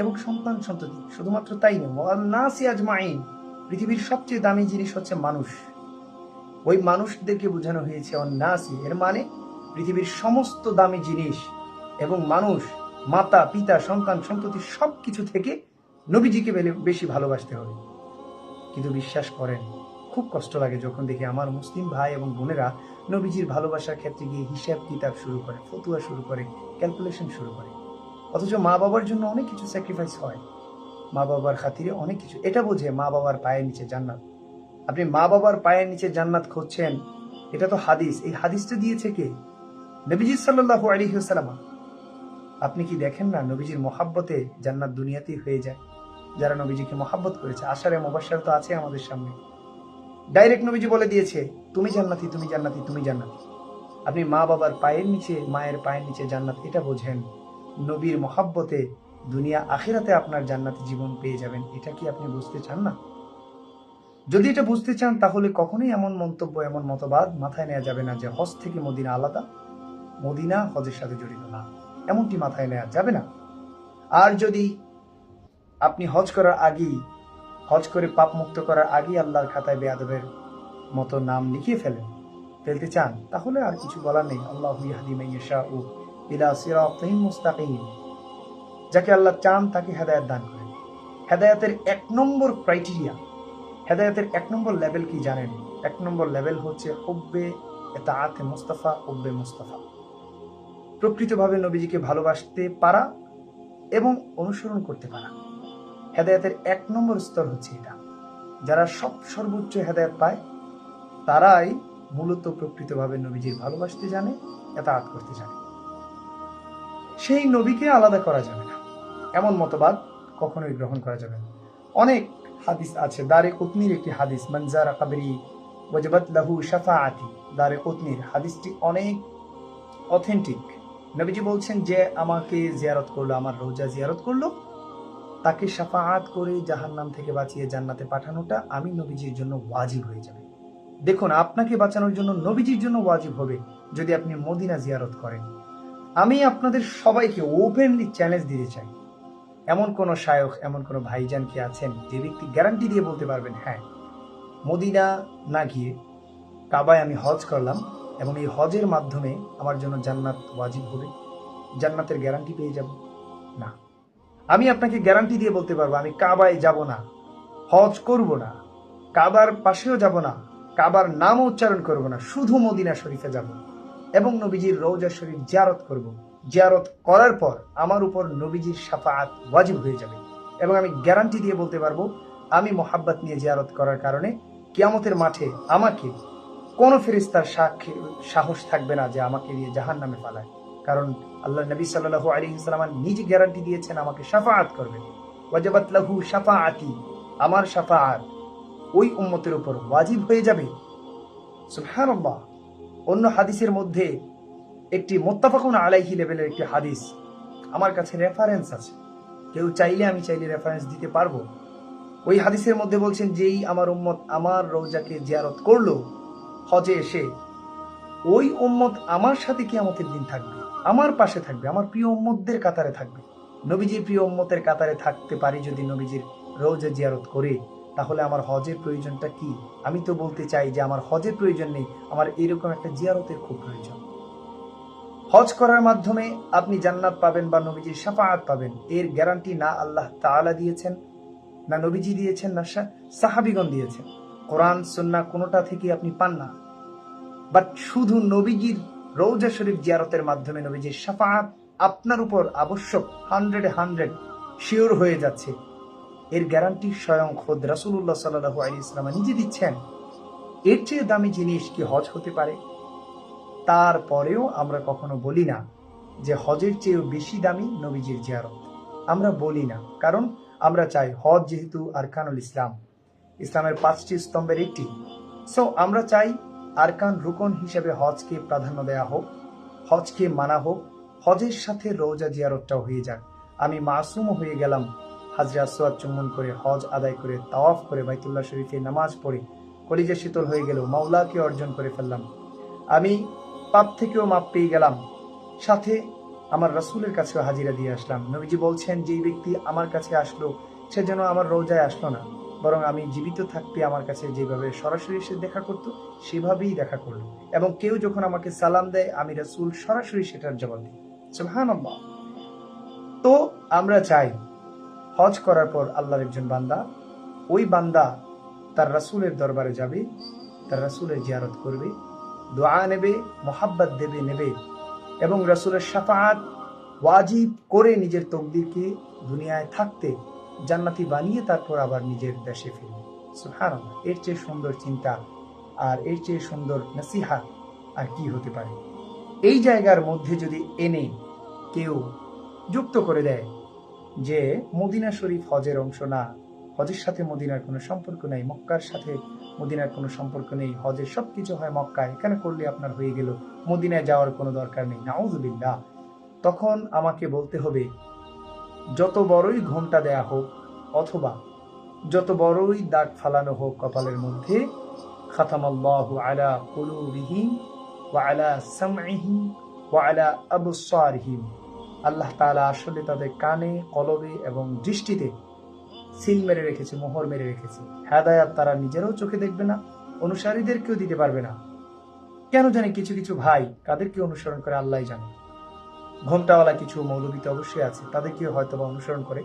এবং সন্তান সন্ততি, শুধুমাত্র তাই নয়, ওয়ান নাসি আজমাইন, পৃথিবীর সবচেয়ে দামি জিনিস হচ্ছে মানুষ। ওই মানুষদেরকে বোঝানো হয়েছে অন্নাসি, এর মানে পৃথিবীর সমস্ত দামি জিনিস এবং মানুষ, মাতা পিতা, সন্তান সন্ততি, সবকিছু থেকে নবীজিকে বেশি ভালোবাসতে হবে। কিন্তু বিশ্বাস করেন, খুব কষ্ট লাগে যখন দেখি আমার মুসলিম ভাই এবং বোনেরা নবীজির ভালোবাসার ক্ষেত্রে গিয়ে হিসাব কিতাব শুরু করে, ফতুয়া শুরু করে, ক্যালকুলেশন শুরু করে। অথচ মা বাবার জন্য অনেক কিছু স্যাক্রিফাইস হয়, মা বাবার খাতিরে অনেক কিছু। এটা বোঝে মা বাবার পায়ের নিচে জান্নাত। আপনি মা বাবার পায়ের নিচে জান্নাত খুঁজছেন, এটা তো হাদিস। এই হাদিসটা দিয়েছে কে? নবীজি সাল্লাল্লাহু আলাইহি ওয়াসাল্লাম। আপনি কি দেখেন না নবীজির মহাব্বতে জান্নাত দুনিয়াতেই হয়ে যায়? যারা নবীজিকে মহাব্বত করেছে, আশারে মুবাশশার তো আছে আমাদের সামনে, ডাইরেক্ট নবীজি বলে দিয়েছে, তুমি জান্নাতি, তুমি জান্নাতি, তুমি জান্নাতি। আপনি মা বাবার পায়ের নিচে, মায়ের পায়ের নিচে জান্নাত, এটা বোঝেন। নবীর মহাব্বতে দুনিয়া আখিরাতে আপনার জান্নাতি জীবন পেয়ে যাবেন, এটা কি আপনি বুঝতে চান না? যদি এটা বুঝতে চান তাহলে কখনোই এমন মন্তব্য, এমন মতবাদ মাথায় নেওয়া যাবে না যে হজ থেকে মদিনা আলাদা, মদিনা হজের সাথে জড়িত না, এমনটি মাথায় নেওয়া যাবে না। আর যদি আপনি হজ করার আগেই, হজ করে পাপ মুক্ত করার আগেই আল্লাহর খাতায় বেয়াদবের মতো নাম লিখিয়ে ফেলতে চান, তাহলে আর কিছু বলার নেই। আল্লাহু ইয়াহদি মান ইয়াশাউ ইলা সিরাতিন মুস্তাকিম। যাকে আল্লাহ চান তাকে হেদায়েত দান করেন। হেদায়েতের 1 নম্বর ক্রাইটেরিয়া, হেদায়েতের 1 নম্বর লেভেল কি জানেন? 1 নম্বর লেভেল হচ্ছে হুব্বে ইতাআতে মুস্তাফা, হুব্বে মুস্তাফা। প্রকৃতভাবে নবীজিকে ভালোবাসতে পারা এবং অনুসরণ করতে পারা। হেদায়েতের 1 নম্বর স্তর হচ্ছে এটা। যারা সর্বোচ্চ হেদায়েত পায় তারাই মূলত প্রকৃতভাবে নবীজির ভালোবাসতে জানে, ইতাআত করতে জানে। সেই নবীকে আলাদা করা যাবে না, এমন মতবাদ কখনোই গ্রহণ করা যাবে না। অনেক হাদিস আছে, দারে কুতনির একটি হাদিস, মানজারা কাবরি ওয়াজাবাত লাহু শাফাআতি। দারে কুতনির হাদিসটি অনেক অথেন্টিক। নবীজি বলছেন, যে আমাকে জিয়ারত করলো, আমার রোজা জিয়ারত করলো, তাকে শাফাআত করে জাহান্নাম থেকে বাঁচিয়ে জান্নাতে পাঠানোটা আমি নবীজির জন্য ওয়াজিব হয়ে যাবে। দেখুন, আপনাকে বাঁচানোর জন্য নবীজির জন্য ওয়াজিব হবে যদি আপনি মদিনা জিয়ারত করেন। আমি আপনাদের সবাইকে ওপেনলি চ্যালেঞ্জ দিতে চাই, এমন কোন শায়খ, এমন কোন ভাইজান কি আছেন যে ব্যক্তি গ্যারান্টি দিয়ে বলতে পারবেন, হ্যাঁ, মদিনা না গিয়ে কাবায় আমি হজ করলাম এবং এই হজের মাধ্যমে আমার জন্য জান্নাত ওয়াজিব হবে, জান্নাতের গ্যারান্টি পেয়ে যাব? না। আমি আপনাকে গ্যারান্টি দিয়ে বলতে পারবো, আমি কাবায় যাব না, হজ করব না, কাবার পাশেও যাব না, কাবার নামও উচ্চারণ করব না, শুধু মদিনা শরীফে যাব এবং নবীজির রওজা শরীফ জিয়ারত করব। জিয়ারত করার পর আমার উপর নবীজির শাফাআত ওয়াজিব হয়ে যাবে এবং আমি গ্যারান্টি দিয়ে বলতে পারবো, আমি মোহাব্বত নিয়ে জিয়ারত করার কারণে কিয়ামতের মাঠে আমাকে কোনো ফেরেশতার সাহস থাকবে না যে আমাকে নিয়ে জাহান্নামে পালায়। কারণ আল্লাহ নবী সাল্লাল্লাহু আলাইহি ওয়াসাল্লাম নিজে গ্যারান্টি দিয়েছেন আমাকে শাফাআত করবেন। ওয়াজাবাত লাহু শাফাআতি, আমার শাফাআত ওই উম্মতের উপর ওয়াজিব হয়ে যাবে। সুবহানাল্লাহ। অন্য হাদিসের মধ্যে একটি মুত্তাফাকুন আলাইহি লেভেলের একটি হাদিস আমার কাছে রেফারেন্স আছে, কেউ চাইলে আমি চাইলে রেফারেন্স দিতে পারবো। ওই হাদিসের মধ্যে বলছেন, যেই আমার উম্মত আমার রওজাকে জিয়ারত করলো হজে এসে, ওই উম্মত আমার সাথে কিয়ামতের দিন থাকবে, আমার পাশে থাকবে, আমার প্রিয় উম্মতদের কাতারে থাকবে। নবীজির প্রিয় উম্মতের কাতারে থাকতে পারি যদি নবীজির রওজা জিয়ারত করে, তাহলে আমার হজের প্রয়োজনটা কি? আমি তো বলতে চাই যে আমার হজের প্রয়োজন নেই, আমার এরকম একটা জিয়ারতের খুব প্রয়োজন। হজ করার মাধ্যমে আপনি জান্নাত পাবেন বা নবীজির শাফাআত পাবেন, এর গ্যারান্টি না আল্লাহ তাআলা দিয়েছেন, না নবীজি দিয়েছেন, না সাহাবীগণ দিয়েছেন। কোরআন সুন্নাহ কোনোটা থেকে আপনি পান না। বাট শুধু নবীজির রওজা শরীফ জিয়ারতের মাধ্যমে নবীজির শাফাআত আপনার উপর আবশ্যক, 100 শিওর হয়ে যাচ্ছে। এর গ্যারান্টি স্বয়ং খোদ রাসূলুল্লাহ সাল্লাল্লাহু আলাইহি ওয়াসাল্লাম নিজে দিচ্ছেন। এর চেয়ে দামি জিনিস কি হজ হতে পারে? তারপরেও আমরা কখনো বলি না যে হজের চেয়েও বেশি দামি নবীজির জিয়ারত। আমরা বলি না, কারণ আমরা চাই হজ যেহেতু আরকানুল ইসলাম, ইসলামের 5টি স্তম্ভের একটি, সো আমরা চাই আরকান রুকন হিসেবে হজকে প্রাধান্য দেয়া হোক, হজকে মানা হোক, হজের সাথে রওজা জিয়ারতটাও হয়ে যাক। আমি মাসুম হয়ে গেলাম, হাজরে আসওয়াদ চুম্বন করে, হজ আদায় করে, তাওয়াফ করে, বাইতুল্লাহ শরীফে নামাজ পড়ে কলিজা শীতল হয়ে গেল, মাওলাকে অর্জন করে ফেললাম। আমি পাপ থেকেও মাপ পেয়ে গেলাম, সাথে আমার রাসূলের কাছেও হাজিরা দিয়ে আসলাম। নবীজি বলছেন, যেই ব্যক্তি আমার কাছে আসলো সে যেন আমার রওজায় আসলো না, বরং আমি জীবিত থাকতে আমার কাছে যেভাবে সরাসরি এসে দেখা করতো সেভাবেই দেখা করলো, এবং কেউ যখন আমাকে সালাম দেয় আমি রাসূল সরাসরি সেটার জবাব দিই। সুবহানাল্লাহ। তো আমরা চাই হজ করার পর আল্লাহর একজন বান্দা, ওই বান্দা তার রাসূলের দরবারে যাবে, তার রাসূলের জিয়ারত করবে, দোয়া নেবে, মোহাব্বত নেবে এবং রাসূলের শাফাআত ওয়াজিব করে নিজের তকদিরকে দুনিয়ায় থাকতে জান্নাতি বানিয়ে তারপর আবার নিজের দেশে ফিরবে। সুবহানাল্লাহ। এর চেয়ে সুন্দর চিন্তা আর এর চেয়ে সুন্দর নসিহা আর কি হতে পারে? এই জায়গার মধ্যে যদি এনে কেউ যুক্ত করে দেয় যে মদিনা শরীফ হজের অংশ না, হজের সাথে মদিনার কোনো সম্পর্ক নেই, মক্কার সাথে মদিনার কোনো সম্পর্ক নেই, হজের সবকিছু হয় মক্কায়, এখানে করলে আপনার হয়ে গেল, মদিনায় যাওয়ার কোনো দরকার নেই, নাউযুবিল্লাহ। তখন আমাকে বলতে হবে যত বড়ই ঘোমটা দেয়া হোক অথবা যত বড়ই দাগ ফালানো হোক কপালের মধ্যে, খাতামাল্লাহু আলা কুলুবিহিম ওয়া আলা সামইহিম ওয়া আলা আবসারিহিম, আল্লাহ তাআলা আসলে তাদের কানে, কলবে এবং দৃষ্টিতে সিল মেরে রেখেছে, মোহর মেরে রেখেছে। হেদায়াত তারা নিজেরাও চোখে দেখবে না, অনুসারীদেরকেও দিতে পারবে না। কেন জানি কিছু কিছু ভাই কাদেরকে অনুসরণ করে আল্লাহই জানে। ঘোমটাওয়ালা কিছু মৌলবীতে অবশ্যই আছে, তাদেরকে হয়তো বা অনুসরণ করে,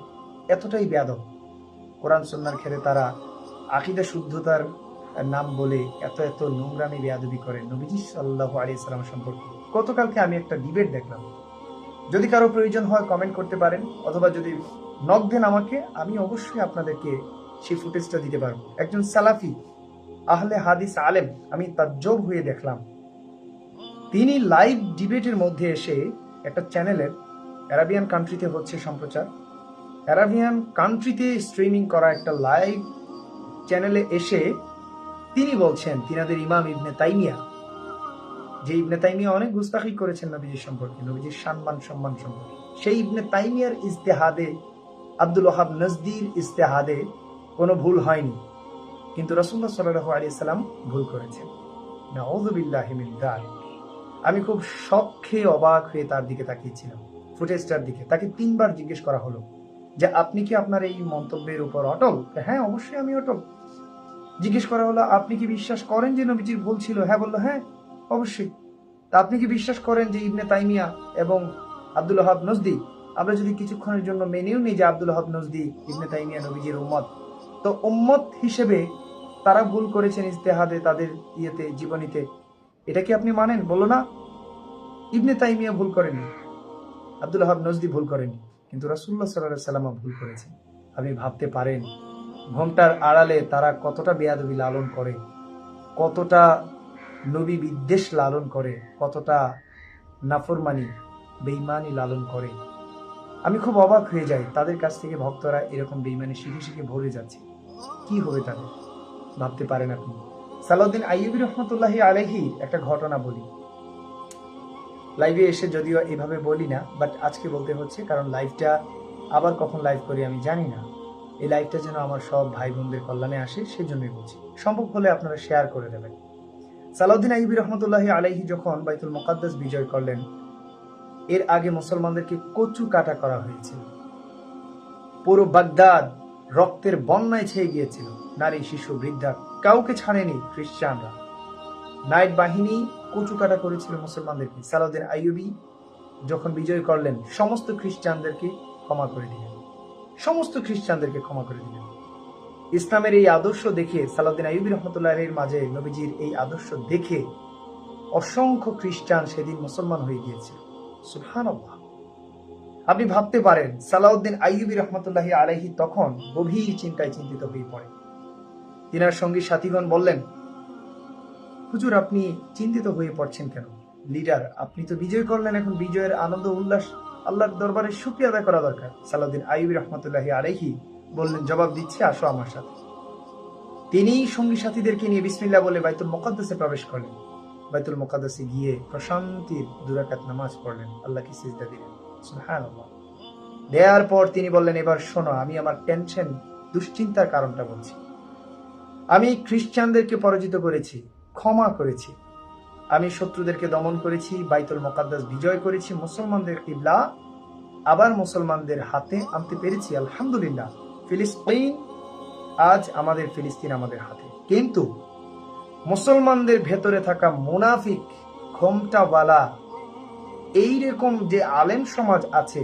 এতটাই বেয়াদব। কোরআন সুন্নাহর ক্ষেত্রে তারা আকীদা শুদ্ধতার নাম বলে এত এত নোংরামি বেয়াদবি করে নবীজি সাল্লাল্লাহু আলাইহি সাল্লাম সম্পর্কে। গতকালকে আমি একটা ডিবেট দেখলাম, যদি কারো প্রয়োজন হয় কমেন্ট করতে পারেন, অথবা যদি নক দেন আমাকে, আমি অবশ্যই আপনাদেরকে সেই ফুটেজটা দিতে পারবো। একজন সালাফি আহলে হাদিস আলেম, আমি তাজ্জব হয়ে দেখলাম, তিনি লাইভ ডিবেটের মধ্যে এসে একটা চ্যানেলের, অ্যারাবিয়ান কান্ট্রিতে হচ্ছে সম্প্রচার, অ্যারাবিয়ান কান্ট্রিতে স্ট্রিমিং করা একটা লাইভ চ্যানেলে এসে তিনি বলছেন তিনাদের ইমাম ইবনে তাইমিয়া, যে ইবনে তাইমিয়া অনেক গুস্তাখি করেছেন নবীজির সম্পর্কে, নবীজির সম্মান সম্পর্কে, সেই ইবনে তাইমিয়ার ইজতেহাদে, আব্দুল ওয়াহাব নজদির ইজতেহাদে কোনো ভুল হয়নি, কিন্তু রাসূলুল্লাহ সাল্লাল্লাহু আলাইহি সাল্লাম ভুল করেছেন। নাউযু বিল্লাহি মিন যালিক। আমি খুব শখে অবাক হয়ে তার দিকে তাকিয়েছিলাম, ফুটেজটার দিকে। তাকে 3 বার জিজ্ঞেস করা হলো যে আপনি কি আপনার এই মন্তব্যের উপর অটল? হ্যাঁ, অবশ্যই আমি অটল। জিজ্ঞেস করা হলো আপনি কি বিশ্বাস করেন যে নবীজির ভুল ছিল? হ্যাঁ, বললো হ্যাঁ অবশ্যই। তা আপনি কি বিশ্বাস করেন যে ইবনে তাইমিয়া এবং আব্দুল ওয়াহাব নজদি, আমরা যদি কিছুক্ষণের জন্য মেনেও নিই যে আব্দুল ওয়াহাব নজদি, ইবনে তাইমিয়া নবীজির উম্মত, তো উম্মত হিসেবে তারা ভুল করেছেন ইজতেহাদে, তাদের ইয়েতে, জীবনীতে, এটা কি আপনি মানেন? বললো না, ইবনে তাইমিয়া ভুল করেনি, আব্দুল ওয়াহাব নজদি ভুল করেনি, কিন্তু রাসূলুল্লাহ সাল্লাল্লাহু আলাইহি ওয়াসাল্লাম ভুল করেছেন। আপনি ভাবতে পারেন ঘোমটার আড়ালে তারা কতটা বেয়াদবি লালন করে, কতটা নবী বিদ্বেষ লালন করে, কতটা নাফরমানি, বেঈমানি লালন করে। আমি খুব অবাক হয়ে যাই, তাদের কাছ থেকে ভক্তরা এরকম বেঈমানি শিখে শিখে ভরে যাচ্ছে। কি হবে তাদের? ভাবতে পারেন আপনি। সালাউদ্দিন আইয়ুবী রহমতুল্লাহি আলাইহি একটা ঘটনা বলি, লাইভে এসে যদিও এভাবে বলি না, বাট আজকে বলতে হচ্ছে, কারণ লাইভটা আবার কখন লাইভ করি আমি জানি না। এই লাইভটা যেন আমার সব ভাই বোনদের কল্যাণে আসে, সেই জন্যই বলছি। সম্ভব হলে আপনারা শেয়ার করে দেবেন। সালাউদ্দিন আইয়ুবী রহমতুল্লাহি আলাইহি যখন বাইতুল মুকাদ্দাস বিজয় করলেন, এর আগে মুসলমানদেরকে কচু কাটা করা হয়েছিল। পুরো বাগদাদ রক্তের বন্যায় ছেয়ে গিয়েছিল, নারী, শিশু, বৃদ্ধা কাউকে ছাড়েনি খ্রিস্টানরা। নাইট বাহিনী কচু কাটা করেছিল মুসলমানদেরকে। সালাউদ্দিন আইয়ুবী যখন বিজয় করলেন, সমস্ত খ্রিস্টানদেরকে ক্ষমা করে দিলেন, সমস্ত খ্রিস্টানদেরকে ক্ষমা করে দিলেন। ইসলামের এই আদর্শ দেখে, সালাউদ্দিন আইয়ুবী রহমতুল্লাহির মাঝে নবীজির এই আদর্শ দেখে অসংখ্য খ্রিস্টান সেদিন মুসলমান হয়ে গিয়েছে। সুবহানাল্লাহ। আপনি ভাবতে পারেন সালাউদ্দিন আইয়ুবী রহমতুল্লাহি আলাইহি তখন গভীর চিন্তায় চিন্তিত হয়ে পড়ে। তিনার সঙ্গী সাথীগণ বললেন, হুজুর আপনি চিন্তিত হয়ে পড়ছেন কেন? লিডার, আপনি তো বিজয় করলেন, এখন বিজয়ের আনন্দ উল্লাস আল্লাহর দরবারে শুকরিয়া আদায় করা দরকার। সালাউদ্দিন আইয়ুবী রহমতুল্লাহি আলাইহি বললেন, জবাব দিচ্ছি, আসো আমার সাথে। তিনি সঙ্গী সাথীদেরকে নিয়ে বিসমিল্লাহ বলে বাইতুল মুকাদ্দাসে প্রবেশ করলেন। বাইতুল মুকাদ্দাসে গিয়ে প্রশান্তির 2 রাকাত নামাজ পড়লেন, আল্লাহকে সিজদা দিলেন। সুবহানাল্লাহ। দেওয়ার পর তিনি বললেন, এবার শোনো, আমি আমার টেনশন, দুশ্চিন্তার কারণটা বলছি। আমি খ্রিস্টানদেরকে পরাজিত করেছি, ক্ষমা করেছি, আমি শত্রুদেরকে দমন করেছি, বাইতুল মুকাদ্দাস বিজয় করেছি, মুসলমানদের কিবলা আবার মুসলমানদের হাতে আনতে পেরেছি, আলহামদুলিল্লাহ। ফিলিস্তিন আজ আমাদের, ফিলিস্তিন আমাদের হাতে। কিন্তু মুসলমানদের ভেতরে থাকা মুনাফিক, ঘোমটাওয়ালা, এইরকম যে আলেম সমাজ আছে,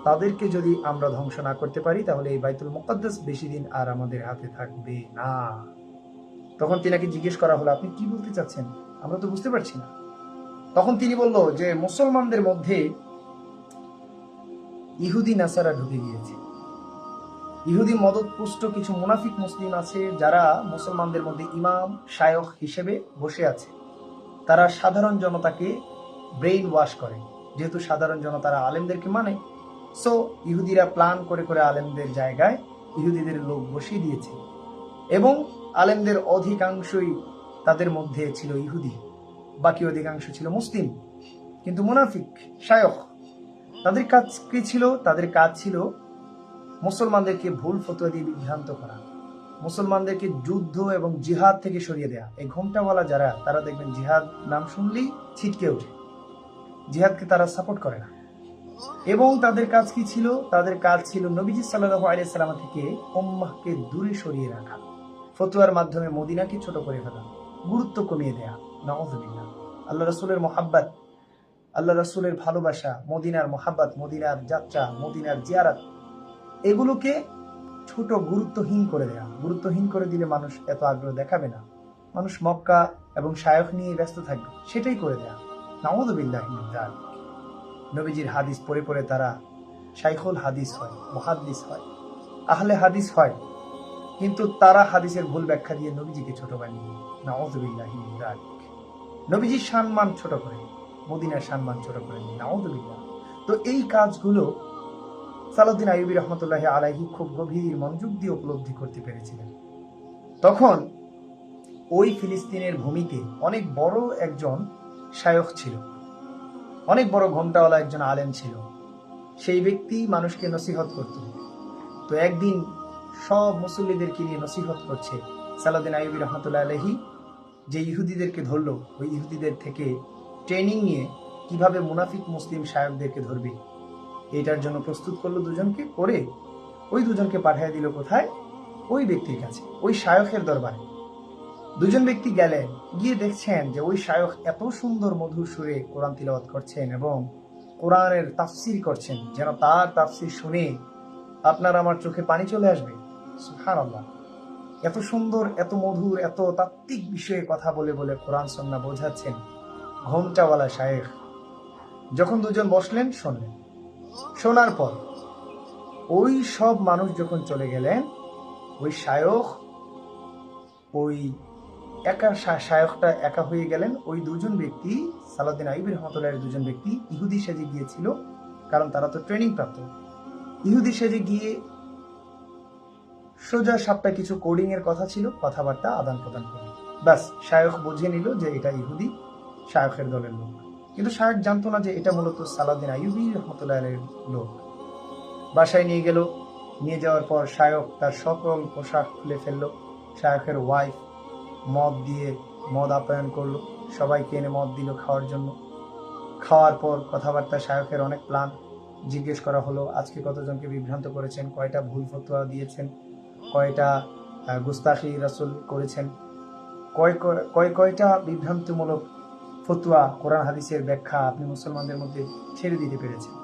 তাদেরকে যদি আমরা ধ্বংস না করতে পারি, তাহলে এই বাইতুল মুকাদ্দাস বেশি দিন আর আমাদের হাতে থাকবে না। তখন তিনাকে জিজ্ঞেস করা হলো, আপনি কি বলতে চাচ্ছেন? আমরা তো বুঝতে পারছি না। তখন তিনি বলল যে মুসলমানদের মধ্যে ইহুদি নাসারা ঢুকে গিয়েছে। ইহুদি মদতপুষ্ট কিছু মুনাফিক মুসলিম আছে, যারা মুসলমানদের মধ্যে ইমাম, শায়খ হিসেবে বসে আছে। তারা সাধারণ জনতাকে ব্রেইন ওয়াশ করে, যেহেতু সাধারণ জনতারা আলেমদেরকে মানে, সো ইহুদিরা প্ল্যান করে করে আলেমদের জায়গায় ইহুদিদের লোক বসিয়ে দিয়েছে, এবং আলেমদের অধিকাংশই তাদের মধ্যে ছিল ইহুদি, বাকি অধিকাংশ ছিল মুসলিম, কিন্তু মুনাফিক শায়খ। তাদের কাজ কি ছিল? তাদের কাজ ছিল মুসলমানদেরকে ভুল ফতোয়া দিয়ে বিভ্রান্ত করা, মুসলমানদেরকে যুদ্ধ এবং জিহাদ থেকে সরিয়ে দেয়া। এই ঘোমটাওয়ালা যারা, তারা দেখবেন জিহাদ নাম শুনলেই ছিটকে ওঠে, জিহাদকে তারা সাপোর্ট করে না। এবং তাদের কাজ কি ছিল? তাদের কাজ ছিল নবীজি সাল্লাল্লাহু আলাইহি সাল্লাম থেকে উম্মাহকে দূরে সরিয়ে রাখা, ফতোয়ার মাধ্যমে মদিনাকে ছোট করে ফেলা, গুরুত্ব কমিয়ে দেয়া। নাউযুবিল্লাহ। আল্লাহ রাসূলের মুহাব্বত, আল্লাহ রাসূলের ভালোবাসা, মদিনার মুহাব্বত, মদিনার যাত্রা, মদিনার জিয়ারত, এগুলোকে ছোট, গুরুত্বহীন করে দেয়া। গুরুত্বহীন করে দিলে মানুষ এত আগ্রহ দেখাবে না, মানুষ মক্কা এবং শায়খ নিয়ে ব্যস্ত থাকবে, সেটাই করে দেয়া। নাউযুবিল্লাহি মিন যালিক। নবীজির হাদিস পড়ে পড়ে তারা শাইখুল হাদিস হয়, মুহাদ্দিস হয়, আহলে হাদিস হয়, কিন্তু তারা হাদিসের ভুল ব্যাখ্যা দিয়ে নবীজিকে ছোট বানিয়ে। নাউযুবিল্লাহি মিন যালিক। নবীজির সম্মান ছোট করে, মদিনার সম্মান ছোট করে। নাউযুবিল্লাহ। তো এই কাজগুলো সালাউদ্দিন আইয়ুবী রহমতুল্লাহি আলাইহি খুব গভীর মনোযোগ দিয়ে উপলব্ধি করতে পেরেছিলেন। তখন ওই ফিলিস্তিনের ভূমিতে অনেক বড় একজন শায়খ ছিল, অনেক বড় ঘোমটাওয়ালা একজন আলেম ছিল। সেই ব্যক্তি মানুষকে নসিহত করত। তো একদিন সব মুসল্লিদেরকে নিয়ে নসিহত করছে। সালাউদ্দিন আইয়ুবী রহমতুল্লাহ আলাইহি যে ইহুদিদেরকে ধরলো, ওই ইহুদিদের থেকে ট্রেনিং নিয়ে কিভাবে মুনাফিক মুসলিম শায়কদেরকে ধরবে, এটার জন্য প্রস্তুত করলো দুজনকে। করে ওই দুজনকে পাঠিয়ে দিল কোথায়? ওই ব্যক্তির কাছে, ওই শায়খের দরবারে। দুজন ব্যক্তি গেলেন, গিয়ে দেখছেন যে ওই শায়খ এত সুন্দর মধুর সুরে কোরআন তিলাওয়াত করছেন এবং কোরআনের তাফসির করছেন, যেন তার তাফসির শুনে আপনার আমার চোখে পানি চলে আসবে। সুবহানাল্লাহ। এত সুন্দর, এত মধুর, এত তাত্ত্বিক বিষয়ে কথা বলে বলে কোরআন সুন্নাহ বোঝাচ্ছেন ঘোমটাওয়ালা শায়খ। যখন দুজন বসলেন, শুনলেন। শোনার পর ওই সব মানুষ যখন চলে গেলেন, ওই শায়খ, ওই শায়খটা একা হয়ে গেলেন। ওই দুজন ব্যক্তি, সালাউদ্দিন আইয়ুবী রহমতুল্লাহের দুজন ব্যক্তি ইহুদি সেজে গিয়েছিল, কারণ তারা তো ট্রেনিং প্রাপ্ত। ইহুদি সেজে গিয়ে সোজা সাপটা কিছু কোডিং এর কথা ছিল, কথাবার্তা আদান প্রদান করল। ব্যাস, শায়খ বুঝে নিল যে এটা ইহুদি শায়খের দলের লোক। কিন্তু শায়খ জানতো না যে এটা মূলত সালাউদ্দিন আইয়ুবী রহমতুল্লাহের লোক। বাসায় নিয়ে গেল। নিয়ে যাওয়ার পর শায়খ তার সকল পোশাক খুলে ফেললো। শায়খের ওয়াইফ মদ আপ্যায়ন করলো, সবাইকে এনে মদ দিল খাওয়ার জন্য। খাওয়ার পর কথাবার্তা, শায়খের অনেক প্ল্যান। জিজ্ঞেস করা হলো আজকে কতজনকে বিভ্রান্ত করেছেন, কয়টা ভুল ফতোয়া দিয়েছেন, কয়টা গুস্তাখি রাসূল করেছেন, কয়টা বিভ্রান্তিমূলক ফতোয়া, কোরআন হাদিসের ব্যাখ্যা আপনি মুসলমানদের মধ্যে ছেড়ে দিতে পেরেছেন।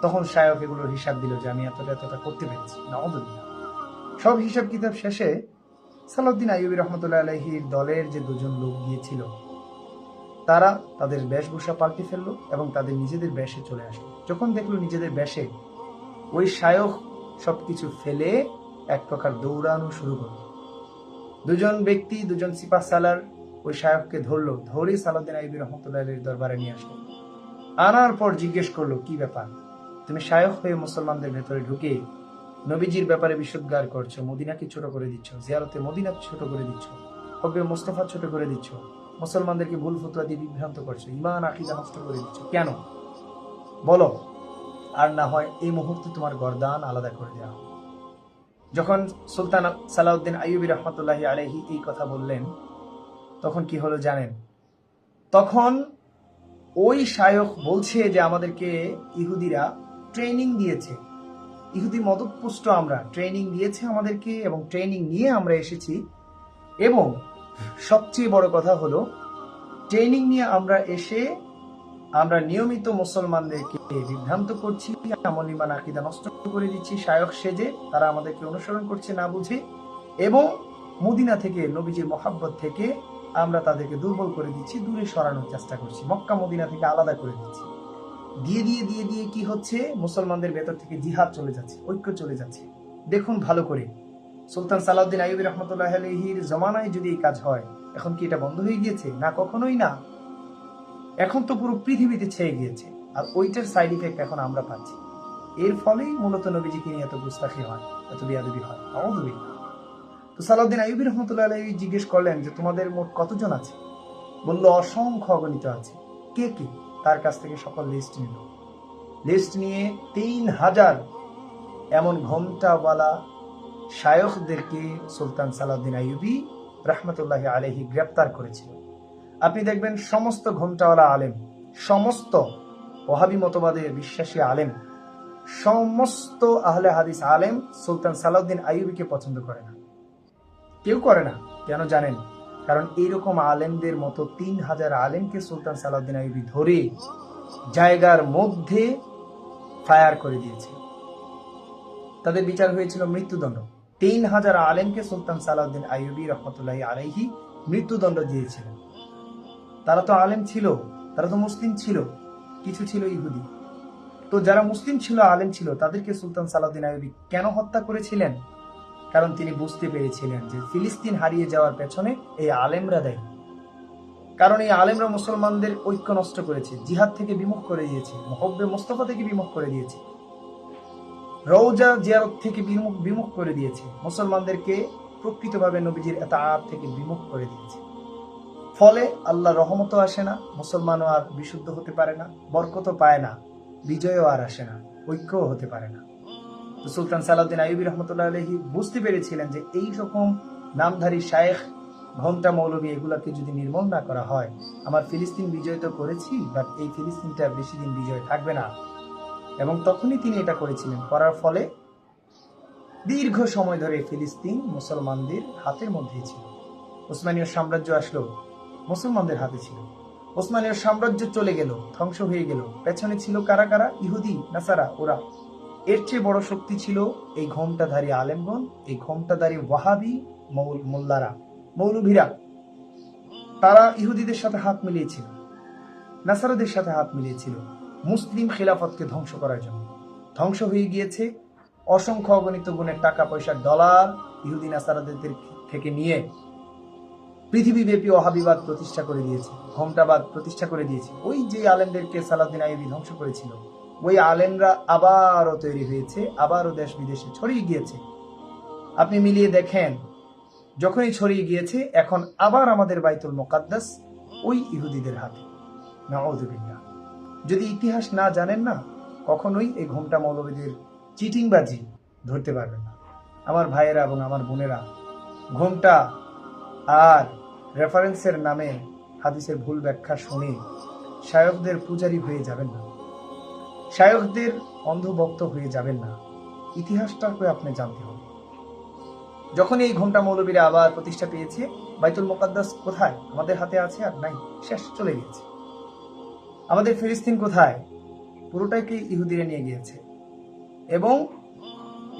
তখন শায়খ এগুলোর হিসাব দিল যে আমি এতটা করতে পেরেছি। নাউযুবিল্লাহ। সব হিসাব কিতাব শেষে সালাউদ্দিন আইয়ুবী রহমতুল্লাহ আলাইহির দলের যে দুজন লোক গিয়েছিল, তারা তাদের বেশভূষা পাল্টে ফেললো এবং তাদের নিজেদের বেশে চলে আসলো। যখন দেখলো নিজেদের বেশে, ওই শায়খ সবকিছু ফেলে এক প্রকার দৌড়ানো শুরু করলো। দুজন ব্যক্তি, দুজন সিপাহ সালার ওই শায়খকে ধরলো, ধরে সালাউদ্দিন আইয়ুবী রহমতুল্লাহ আলাইহির দরবারে নিয়ে আসলো। আনার পর জিজ্ঞেস করলো, কি ব্যাপার, তুমি শায়খ হয়ে মুসলমানদের ভেতরে ঢুকে নবীজির ব্যাপারে বিশুদ্ধার করছো, মদিনাকে ছোট করে দিচ্ছ, জিয়ারতে মদিনা ছোট করে দিচ্ছ, হব্বে মুস্তাফা ছোট করে দিচ্ছ, মুসলমানদেরকে ভুল ফতোয়া দিয়ে বিভ্রান্ত করছো, ঈমান আকীদা নষ্ট করে দিচ্ছ, কেন বলো? আর না হয় এই মুহূর্তে তোমার গর্দান আলাদা করে দেওয়া হবে। যখন সুলতান সালাউদ্দিন আইয়ুবী রহমতুল্লাহি আলাইহি এই কথা বললেন, তখন কি হলো জানেন? তখন ওই শায়খ বলছে যে আমাদেরকে ইহুদিরা ট্রেনিং দিয়েছে, ইহুদি মদতপুষ্ট আমরা, ট্রেনিং দিয়েছে আমাদেরকে এবং ট্রেনিং নিয়ে আমরা এসেছি। এবং সবচেয়ে বড় কথা হলো, ট্রেনিং নিয়ে আমরা এসে আমরা নিয়মিত মুসলমানদেরকে বিভ্রান্ত করছি, আমল ঈমান আকীদা নষ্ট করে দিচ্ছি শায়খ সেজে, তারা আমাদেরকে অনুসরণ করছে না বুঝে, এবং মদিনা থেকে, নবীজির মহাব্বত থেকে আমরা তাদেরকে দুর্বল করে দিচ্ছি, দূরে সরানোর চেষ্টা করছি, মক্কা মদিনা থেকে আলাদা করে দিচ্ছি। দিয়ে দিয়ে কি হচ্ছে? মুসলমানদের ভেতর থেকে জিহাদ চলে যাচ্ছে, ঐক্য চলে যাচ্ছে। দেখুন ভালো করে, সুলতান সালাউদ্দিন আইয়ুবী রহমতুল্লাহ আলাইহির জমানায় যদি এই কাজ হয়, এখন কি এটা বন্ধ হয়ে গিয়েছে? না, কখনোই না। এখন তো পুরো পৃথিবীতে ছেয়ে গিয়েছে, আর ওইটার সাইড ইফেক্ট এখন আমরা পাচ্ছি। এর ফলেই মূলত নবীজিকে নিয়ে এত গুস্তাখি হয়, এত বিয়াদবি হয়। নাউযুবিল্লাহ। তো সালাউদ্দিন আইয়ুবী রহমতুল্লাহ আলাইহি জিজ্ঞেস করলেন যে তোমাদের মোট কতজন আছে? বলল অসংখ্য অগণিত আছে। কে কে? তার কাছ থেকে সকল লিস্ট নিল। লিস্ট নিয়ে 3000 এমন ঘোমটাওয়ালা শায়খদেরকে সুলতান সালাউদ্দিন আইয়ুবী রহমতুল্লাহ আলাইহি গ্রেপ্তার করেছিল। আপনি দেখবেন সমস্ত ঘোমটাওয়ালা আলেম, সমস্ত ওহাবী মতবাদে বিশ্বাসী আলেম, সমস্ত আহলে হাদিস আলেম সুলতান সালাউদ্দিন আইয়ুবীকে পছন্দ করে না। কেউ করে না। কেন জানেন? কারণ এইরকম আলেমদের মতো 3000 আলেমকে সুলতান সালাউদ্দিন আইয়ুবী ধরে জায়গার মধ্যে ফায়ার করে দিয়েছে। তাদের বিচার হয়েছিল মৃত্যুদণ্ড। 3000 আলেমকে সুলতান সালাউদ্দিন আইয়ুবী রহমতুল্লাহ আলাইহি মৃত্যুদণ্ড দিয়েছিলেন। তারা তো আলেম ছিল, তারা তো মুসলিম ছিল, কিছু ছিল ইহুদি। তো যারা মুসলিম ছিল, আলেম ছিল, তাদেরকে সুলতান সালাউদ্দিন আইয়ুবী কেন হত্যা করেছিলেন? কারণ তিনি বুঝতে পেরেছিলেন যে ফিলিস্তিন হারিয়ে যাওয়ার পেছনে এই আলেমরা দায়ী। কারণ এই আলেমরা মুসলমানদের ঐক্য নষ্ট করেছে, জিহাদ থেকে বিমুখ করে দিয়েছে, মুহব্বে মুস্তাফা থেকে বিমুখ করে দিয়েছে, রওজা জিয়ারত থেকে বিমুখ করে দিয়েছে, মুসলমানদেরকে প্রকৃতভাবে নবীজির ইতাআত থেকে বিমুখ করে দিয়েছে। ফলে আল্লাহ রহমতও আসে না, মুসলমানও আর বিশুদ্ধ হতে পারে না, বরকতও পায় না, বিজয়ও আর আসে না, ঐক্যও হতে পারে না। তো সুলতান সালাউদ্দিন আইয়ুবী রহমতুল্লাহ আলাইহি বুঝতে পেরেছিলেন যে এই রকম নামধারী শায়েখ, ঘোমটা মৌলবী, এগুলাকে যদি নির্মূল না করা হয়, আমার ফিলিস্তিন বিজয় তো করেছি, বাট এই ফিলিস্তিনটা বেশি দিন বিজয় থাকবে না। এবং তখনই তিনি এটা করেছিলেন। করার ফলে দীর্ঘ সময় ধরে ফিলিস্তিন মুসলমানদের হাতের মধ্যেই ছিল। ওসমানীয় সাম্রাজ্য আসলো, মুসলমানদের হাতে ছিল। ওসমানীয় সাম্রাজ্য চলে গেল, ধ্বংস হয়ে গেল। পেছনে ছিল কারা কারা? ইহুদি, নাসারা, ওরা। এর চেয়ে বড় শক্তি ছিল এই ঘোমটাধারী আলেমগণ, এই ঘোমটাধারী ওয়াহাবি মোল্লারা, মৌলভীরা। তারা ইহুদিদের সাথে হাত মিলিয়েছিল, নাসারাদের সাথে হাত মিলিয়েছিল মুসলিম খিলাফতকে ধ্বংস করার জন্য। ধ্বংস হয়ে গিয়েছে। অসংখ্য অগণিত গুণের টাকা পয়সা, ডলার ইহুদি নাসারাদের থেকে নিয়ে পৃথিবীব্যাপী ওহাবিবাদ প্রতিষ্ঠা করে দিয়েছে, ঘোমটাবাদ প্রতিষ্ঠা করে দিয়েছে। ওই যে আলেমদেরকে সালাউদ্দিন আইয়ুবী ধ্বংস করেছিল, ওই আলেমরা আবারও তৈরি হয়েছে, আবারও দেশ বিদেশে ছড়িয়ে গিয়েছে। আপনি মিলিয়ে দেখেন, যখনই ছড়িয়ে গিয়েছে, এখন আবার আমাদের বাইতুল মুকাদ্দাস ওই ইহুদিদের হাতে। নাউযুবিল্লাহ। যদি ইতিহাস না জানেন না, কখনোই এই ঘোমটা মৌলবীদের চিটিংবাজি ধরতে পারবেন না। আমার ভাইয়েরা এবং আমার বোনেরা, ঘোমটা আর রেফারেন্সের নামে হাদিসের ভুল ব্যাখ্যা শুনে শায়খদের পূজারী হয়ে যাবেন না, শায়খদের অন্ধভক্ত হয়ে যাবেন না। ইতিহাসটাকে আপনি জানতে হবে। যখন এই ঘোমটা মৌলবীরা আবার প্রতিষ্ঠা পেয়েছে, বাইতুল মুকাদ্দাস কোথায়? আমাদের হাতে আছে আর নাই, শেষ, চলে গিয়েছে। আমাদের ফিলিস্তিন কোথায়? পুরোটাকে ইহুদিরা নিয়ে গিয়েছে। এবং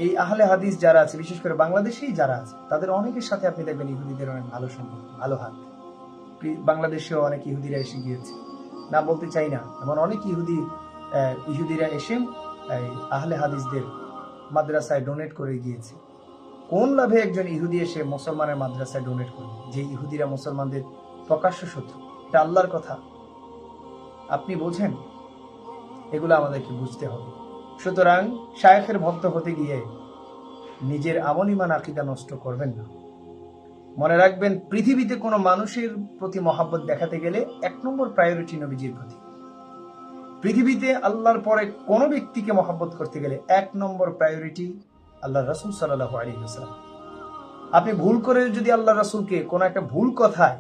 এই আহলে হাদিস যারা আছে, বিশেষ করে বাংলাদেশেই যারা আছে, তাদের অনেকের সাথে আপনি দেখবেন ইহুদিদের অনেক ভালো সম্পর্ক, ভালো হাত। বাংলাদেশেও অনেক ইহুদিরা এসে গিয়েছে, না বলতে চাই না, এমন অনেক ইহুদিরা এসে আহলে হাদিসদের মাদ্রাসায় ডোনেট করে গিয়েছে। কোন লাভে একজন ইহুদি এসে মুসলমানের মাদ্রাসায় ডোনেট করবে, যে ইহুদিরা মুসলমানদের প্রকাশ্য শত্রু? এটা আল্লাহর কথা, আপনি বোঝেন। এগুলো আমাদেরকে বুঝতে হবে। সুতরাং শায়েখের ভক্ত হতে গিয়ে নিজের আমল ঈমান আকীদা নষ্ট করবেন না। মনে রাখবেন, পৃথিবীতে কোনো মানুষের প্রতি মহাব্বত দেখাতে গেলে 1 নম্বর প্রায়োরিটি নবীজির প্রতি। পৃথিবীতে আল্লাহর পরে কোনো ব্যক্তিকে মহাব্বত করতে গেলে 1 নম্বর প্রায়োরিটি আল্লাহ রাসূল সাল্লাল্লাহু আলাইহি ওয়াসাল্লাম। আপনি ভুল করে যদি আল্লাহ রাসূলকে কোনো একটা ভুল কথায়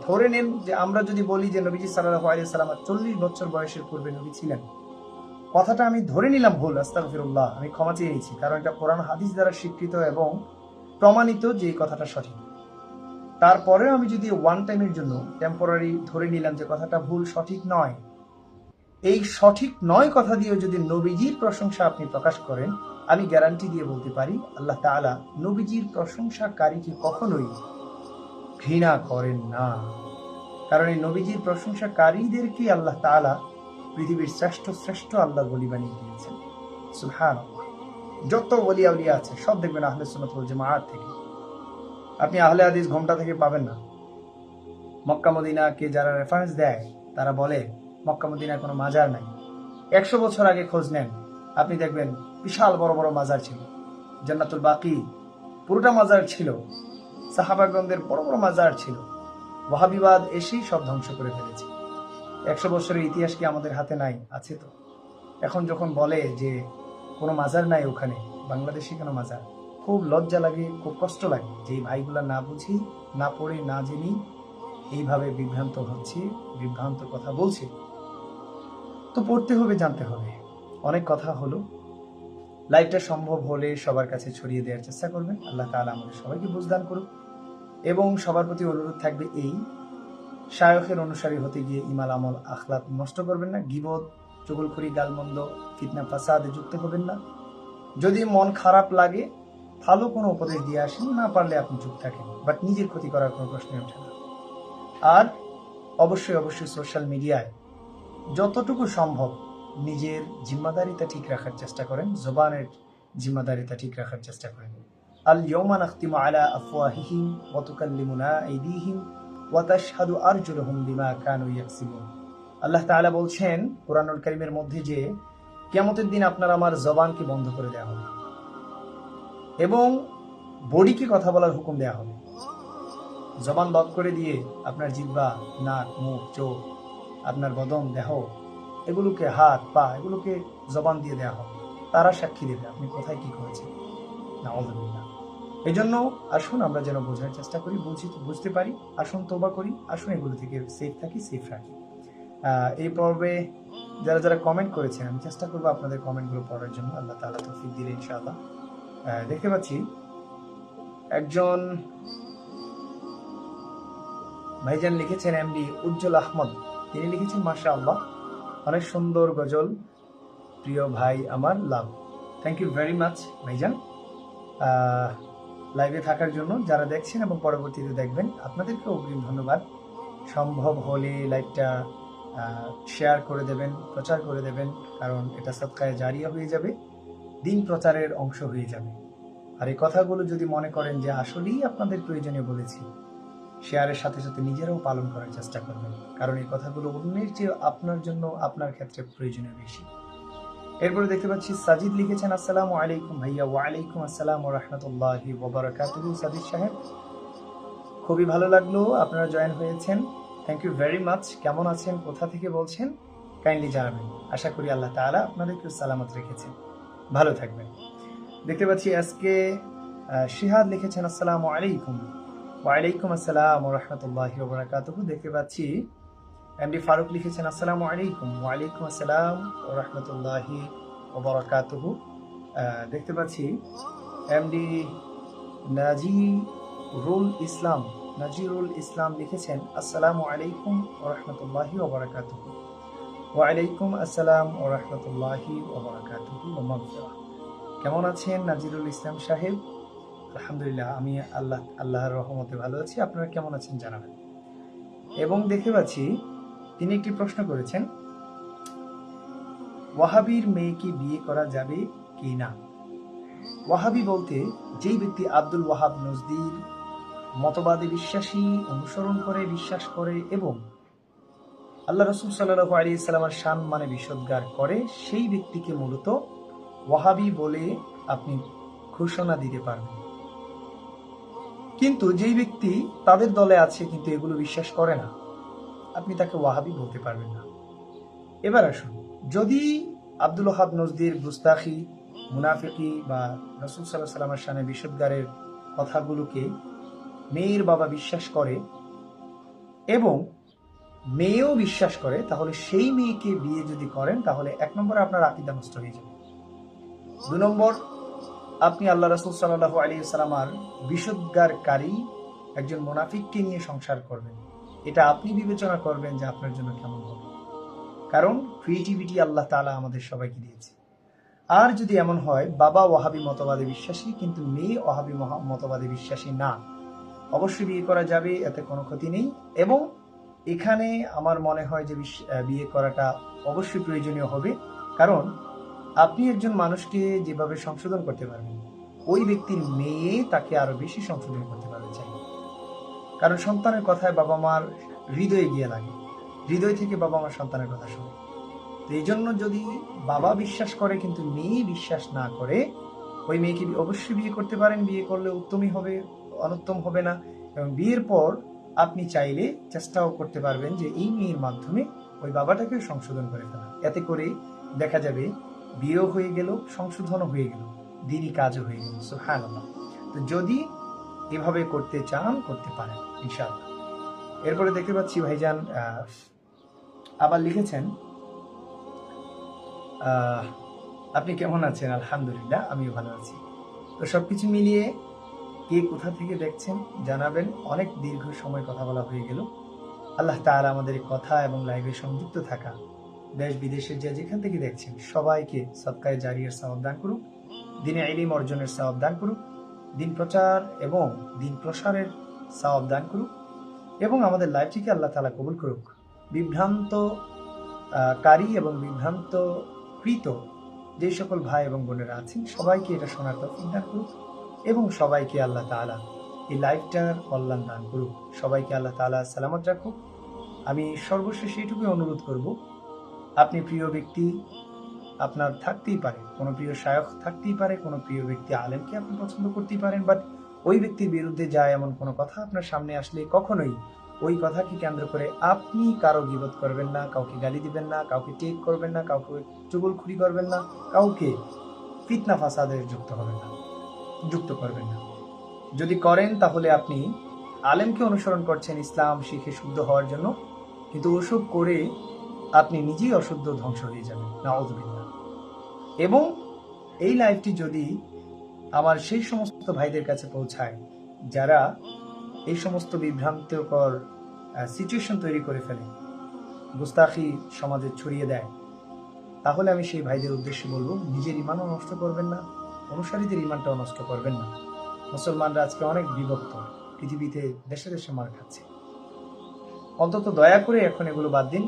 ধরে নেন, যে আমরা যদি বলি যে নবীজি সাল্লাল্লাহু আলাইহি ওয়াসাল্লাম 40 বছর বয়সের পূর্বে নবী ছিলেন, কথাটা আমি ধরে নিলাম ভুল, আস্তাগফিরুল্লাহ, আমি ক্ষমা চেয়ে নিচ্ছি, কারণ এটা কোরআন হাদিস দ্বারা স্বীকৃত এবং প্রমাণিত যে এই কথাটা সঠিক। তারপরেও আমি যদি ওয়ান টাইমের জন্য টেম্পোরারি ধরে নিলাম যে কথাটা ভুল, সঠিক নয়, এই সঠিক নয় কথা দিয়েও যদি নবীজির প্রশংসা আপনি প্রকাশ করেন, আমি গ্যারান্টি দিয়ে বলতে পারি আল্লাহ তাআলা নবীজির প্রশংসাকারীকে কখনোই ঘৃণা করেন না। কারণ এই নবীজির প্রশংসাকারীদেরকে আল্লাহ তাআলা পৃথিবীর শ্রেষ্ঠ আল্লাহ বলি বানিয়ে দিয়েছেন। সুবহানাল্লাহ। যত ওলি আউলিয়া আছে সব দেখবেন আহলে সুন্নাত ওয়াল জামাআত থেকে। আপনি আহলে হাদিস ঘোমটা থেকে পাবেন না। মক্কা মদিনাকে যারা রেফারেন্স দেয়, তারা বলে মক্কা মদিনায় কোনো মাজার নাই। 100 বছর আগে খোঁজ নেন, আপনি দেখবেন বিশাল বড় বড় মাজার ছিল। জান্নাতুল বাকি পুরোটা মাজার ছিল, সাহাবাগণদের বড় বড় মাজার ছিল। ওয়াহাবিবাদ এসেই সব ধ্বংস করে ফেলেছে। 100 বছরের ইতিহাস কি আমাদের হাতে নাই? আছে তো। এখন যখন বলে যে কোনো মাজার নাই ওখানে, বাংলাদেশে কেন মাজার, খুব লজ্জা লাগে, খুব কষ্ট লাগে যে এই ভাইগুলা না বুঝি, না পড়ে, না জেনি এইভাবে বিভ্রান্ত হচ্ছে, বিভ্রান্ত কথা বলছে। তো পড়তে হবে, জানতে হবে। অনেক কথা হলো, লাইভটা সম্ভব হলে সবার কাছে ছড়িয়ে দেওয়ার চেষ্টা করবেন। আল্লাহ তাআলা আমাদের সবাইকে বুঝদান করুক। এবং সবার প্রতি অনুরোধ থাকবে এই, শায়খের অনুসারী হতে গিয়ে ইমাল আমল আখলাক নষ্ট করবেন না, গীবত, চুগলখড়ি, গালমন্দ, ফিতনা ফাসাদে যুক্ত হবেন না। যদি মন খারাপ লাগে ভালো কোনো উপদেশ দিয়ে আসেন, না পারলে আপনি চুপ থাকেন, বাট নিজের ক্ষতি করার কোনো প্রশ্নই ওঠে না। আর অবশ্যই অবশ্যই সোশ্যাল মিডিয়ায় যতটুকু সম্ভব নিজের জিম্মাদারিতা ঠিক রাখার চেষ্টা করেন, জবানের জিম্মাদারিতা ঠিক রাখার চেষ্টা করেন। আল ইয়াউমা নাখতিমু আলা আফওয়াহিহিম ওয়া তুকাল্লিমুনা আইদিহিম ওয়া তাশহাদু আরজুলুহুম বিমা কানু ইয়াকসিবুন। আল্লাহ তাআলা বলছেন কোরআনুল কারীমের মধ্যে যে কিয়ামতের দিন আপনার আমার জবানকে বন্ধ করে দেওয়া হবে এবং বডিকে কথা বলার হুকুম দেওয়া হবে। জবান লক করে দিয়ে আপনার জিহ্বা, নাক, মুখ, চোখ, আপনার বদন, দেহ, এগুলোকে, হাত, পা, এগুলোকে জবান দিয়ে দেওয়া হবে। তারা সাক্ষী দেবে আপনি কোথায় কি করেছেন। নাউযুবিল্লাহ। এই জন্য আসুন আমরা যেন বোঝার চেষ্টা করি, বুঝতে পারি, আসুন তওবা করি, আসুন এগুলো থেকে সেফ থাকি, সেফ রাখি। এই পর্বে যারা যারা কমেন্ট করেছেন আমি চেষ্টা করবো আপনাদের কমেন্টগুলো পড়ার জন্য, আল্লাহ তাআলা তৌফিক দিলে ইনশাআল্লাহ। দেখতে পাচ্ছি একজন ভাইজান লিখেছেন, এমডি উজ্জ্বল আহমদ, তিনি লিখেছেন মাশাআল্লাহ অনেক সুন্দর গজল, প্রিয় ভাই আমার, লাভ। থ্যাংক ইউ ভেরি মাচ ভাইজান লাইভে থাকার জন্য। যারা দেখছেন এবং পরবর্তীতে দেখবেন আপনাদেরকে অগ্রিম ধন্যবাদ। সম্ভব হলে লাইভটা শেয়ার করে দেবেন, প্রচার করে দেবেন, কারণ এটা সদকায়ে জারিয়া হয়ে যাবে, দিন প্রচারের অংশ হয়ে যাবে। আর এই কথাগুলো যদি মনে করেন যে আসলেই আপনাদের প্রয়োজনীয় বলেছি, শেয়ারের সাথে সাথে নিজেরাও পালন করার চেষ্টা করবেন, কারণ এই কথাগুলো অন্যের চেয়ে আপনার জন্য, আপনার ক্ষেত্রে প্রয়োজনীয় বেশি। এরপরে দেখতে পাচ্ছি সাজিদ লিখেছেন, আসসালামু আলাইকুম ভাইয়া। ওয়া আলাইকুম আসসালাম ওয়া রাহমাতুল্লাহি ওয়া বারাকাতুহু। সাজিদ সাহেব, খুবই ভালো লাগলো আপনারা জয়েন হয়েছেন, থ্যাংক ইউ ভেরি মাচ। কেমন আছেন, কোথা থেকে বলছেন কাইন্ডলি জানাবেন। আশা করি আল্লাহ তাআলা আপনাদেরকে সালামত রেখেছেন, ভালো থাকবেন। দেখতে পাচ্ছি আজকে শিহাদ লিখেছেন, আসসালামু আলাইকুম। ওয়া আলাইকুম আসসালাম ওয়া রাহমাতুল্লাহি ওয়া বারাকাতুহু। দেখতে পাচ্ছি এমডি ফারুক লিখেছেন, আসসালামু আলাইকুম। ওয়া আলাইকুম আসসালাম ওয়া রাহমাতুল্লাহি ওয়া বারাকাতুহু। দেখতে পাচ্ছি এমডি নাজিরুল ইসলাম লিখেছেন, আসসালামু আলাইকুম ওয়া রাহমাতুল্লাহি ওয়া বারাকাতুহু। ওয়া আলাইকুম আসসালাম ওয়া রাহমাতুল্লাহি ওয়া বারাকাতুহু ওয়া মাগফিরাহ। কেমন আছেন নাজিরুল ইসলাম সাহেব? আলহামদুলিল্লাহ, আমি আল্লাহর রহমতে ভালো আছি, আপনারা কেমন আছেন জানাবেন। এবং দেখতে পাচ্ছি তিনি একটি প্রশ্ন করেছেন, ওয়াহাবির মেয়েকে বিয়ে করা যাবে কি না। ওয়াহাবি বলতে যেই ব্যক্তি আব্দুল ওয়াহাব নজদির মতবাদে বিশ্বাসী, অনুসরণ করে, বিশ্বাস করে এবং আল্লাহ রাসূল সাল্লাল্লাহু আলাইহি সাল্লামের শান মানে বিশুদ্ধগার করে, সেই ব্যক্তিকে মূলত ওয়াহাবি বলে আপনি ঘোষণা দিতে পারবেন। কিন্তু যেই ব্যক্তি তাদের দলে আছে কিন্তু এগুলো বিশ্বাস করে না, আপনি তাকে ওয়াহাবি বলতে পারবেন না। এবার আসুন, যদি আব্দুল ওয়াহাব নজদির গুস্তাখি, মুনাফিকি বা রাসূল সাল্লাল্লাহু আলাইহি সাল্লামের শানে বিশুদ্ধগারের কথাগুলোকে মেয়ের বাবা বিশ্বাস করে এবং মেয়েও বিশ্বাস করে, তাহলে সেই মেয়েকে বিয়ে যদি করেন তাহলে 1 নম্বরে আপনার আকীদা নষ্ট হয়ে যাবে, 2 নম্বর আপনি আল্লাহ রাসূল সাল্লাল্লাহু আলাইহি ওয়াসাল্লামের বিশুদ্ধগারকারী একজন মুনাফিককে নিয়ে সংসার করবেন। এটা আপনি বিবেচনা করবেন যে আপনার জন্য কেমন হবে, কারণ ক্রিয়েটিভিটি আল্লাহ তাআলা আমাদের সবাইকে দিয়েছে। আর যদি এমন হয় বাবা ওয়াহাবি মতবাদে বিশ্বাসী কিন্তু মেয়ে ওয়াহাবি মতবাদে বিশ্বাসী না, অবশ্যই বিয়ে করা যাবে, এতে কোনো ক্ষতি নেই। এবং এখানে আমার মনে হয় যে বিয়ে করাটা অবশ্যই প্রয়োজনীয় হবে, কারণ আপনি একজন মানুষকে যেভাবে সংশোধন করতে পারবেন, ওই ব্যক্তির মেয়ে তাকে আরো বেশি সংশোধন করতে পারবে চাই। কারণ সন্তানের কথায় বাবা মার হৃদয়ে গিয়ে লাগে, হৃদয় থেকে বাবা মার সন্তানের কথা শোনে। তো এই জন্য যদি বাবা বিশ্বাস করে কিন্তু মেয়ে বিশ্বাস না করে, ওই মেয়েকে অবশ্যই বিয়ে করতে পারেন। বিয়ে করলে উত্তমই হবে, অনুত্তম হবে না। এবং বিয়ের পর আপনি চাইলে চেষ্টাও করতে পারবেন যে এই মেয়ের মাধ্যমে ওই বাবাটাকেও সংশোধন করে ফেলা। এতে করে দেখা যাবে বিয়েও হয়ে গেল, সংশোধনও হয়ে গেল, দিনই কাজও হয়ে গেল। সুবহানাল্লাহ। তো যদি এভাবে করতে চান করতে পারেন ইনশাআল্লাহ। এরপরে দেখতে পাচ্ছি ভাইজান আবার লিখেছেন, আপনি কেমন আছেন? আলহামদুলিল্লাহ, আমিও ভালো আছি। তো সবকিছু মিলিয়ে কে কোথা থেকে দেখছেন জানাবেন। অনেক দীর্ঘ সময় কথা বলা হয়ে গেল। আল্লাহ তাআলা আমাদের কথা এবং লাইভে সংযুক্ত থাকা দেশ বিদেশের যে যেখান থেকে দেখছেন সবাইকে সদকায়ে জারিয়ার সওয়াব দান করুক, দ্বীনে ইলম অর্জনের সওয়াব দান করুক, দিন প্রচার এবং দিন প্রসারের সওয়াব দান করুক, এবং আমাদের লাইভটিকে আল্লাহ তাআলা কবুল করুক। বিভ্রান্ত কারী এবং বিভ্রান্ত কৃত যে সকল ভাই এবং বোনেরা আছেন সবাইকে এটা শোনার তৌফিক দান করুক, এবং সবাইকে আল্লাহ তাআলা এই লাইভটার কল্যাণ দান করুক। সবাইকে আল্লাহ তাআলা সালামত রাখুক। আমি সর্বশেষ এইটুকুই অনুরোধ করব, আপনি প্রিয় ব্যক্তি আপনার থাকতেই পারে, কোনো প্রিয় শায়খ থাকতেই পারে, কোনো প্রিয় ব্যক্তি আলেমকে আপনি পছন্দ করতেই পারেন, বাট ওই ব্যক্তির বিরুদ্ধে যায় এমন কোনো কথা আপনার সামনে আসলে কখনোই ওই কথাকে কেন্দ্র করে আপনি কারো গীবত করবেন না, কাউকে গালি দিবেন না, কাউকে টেক করবেন না, কাউকে চুগলখুরি করবেন না, কাউকে ফিতনা ফাসাদে যুক্ত করবেন না। যদি করেন তাহলে আপনি আলেমকে অনুসরণ করছেন ইসলাম শিখে শুদ্ধ হওয়ার জন্য, কিন্তু ওসব করে আপনি নিজেই অশুদ্ধ ধ্বংস হয়ে যাবেন, নাউযুবিল্লাহ। এবং এই লাইভটি যদি আমার সেই সমস্ত ভাইদের কাছে পৌঁছায় যারা এই সমস্ত বিভ্রান্তিকর সিচুয়েশন তৈরি করে ফেলে, গুস্তাখি সমাজে ছড়িয়ে দেয়, তাহলে আমি সেই ভাইদের উদ্দেশ্যে বলবো, নিজের ইমানও নষ্ট করবেন না, অনুসারীদের ইমানটাও নষ্ট করবেন না। মুসলমানরা আজকে অনেক বিভক্ত, পৃথিবীতে দেশে দেশে মার খাচ্ছে। অন্তত দয়া করে এখন এগুলো বাদ দিন,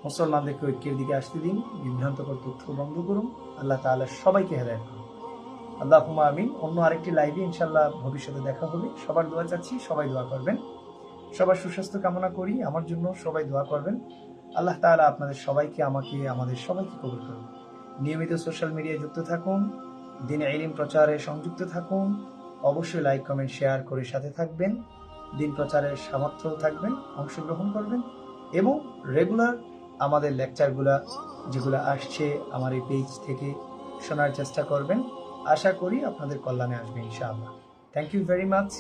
মুসলমানদেরকে ঐক্যের দিকে আসতে দিন, বিভ্রান্তকর তথ্য বন্ধ করুন। আল্লাহ তাআলা সবাইকে হেদায়েত করুন। আল্লাহুম্মা আমিন। অন্য আরেকটি লাইভে ইনশাআল্লাহ ভবিষ্যতে দেখা হবে। সবার দোয়া চাচ্ছি, সবাই দোয়া করবেন। সবার সুস্বাস্থ্য কামনা করি, আমার জন্য সবাই দোয়া করবেন। আল্লাহ তাআলা আপনাদের সবাইকে, আমাকে, আমাদের সবাইকে কবুল করুন। নিয়মিত সোশ্যাল মিডিয়ায় যুক্ত থাকুন, দ্বীনে ইলম প্রচারে সংযুক্ত থাকুন। অবশ্যই লাইক কমেন্ট শেয়ার করে সাথে থাকবেন, দিন প্রচারের সামর্থ্য থাকবেন, অংশগ্রহণ করবেন, এবং রেগুলার আমাদের লেকচারগুলা যেগুলো আসছে আমার এই পেজ থেকে শোনার চেষ্টা করবেন। আশা করি আপনাদের কল্যাণে আসবে ইনশাআল্লাহ। Thank you very much.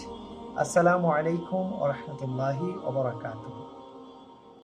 আসসালামু আলাইকুম ওয়া রাহমাতুল্লাহি ওয়া বারাকাতুহু।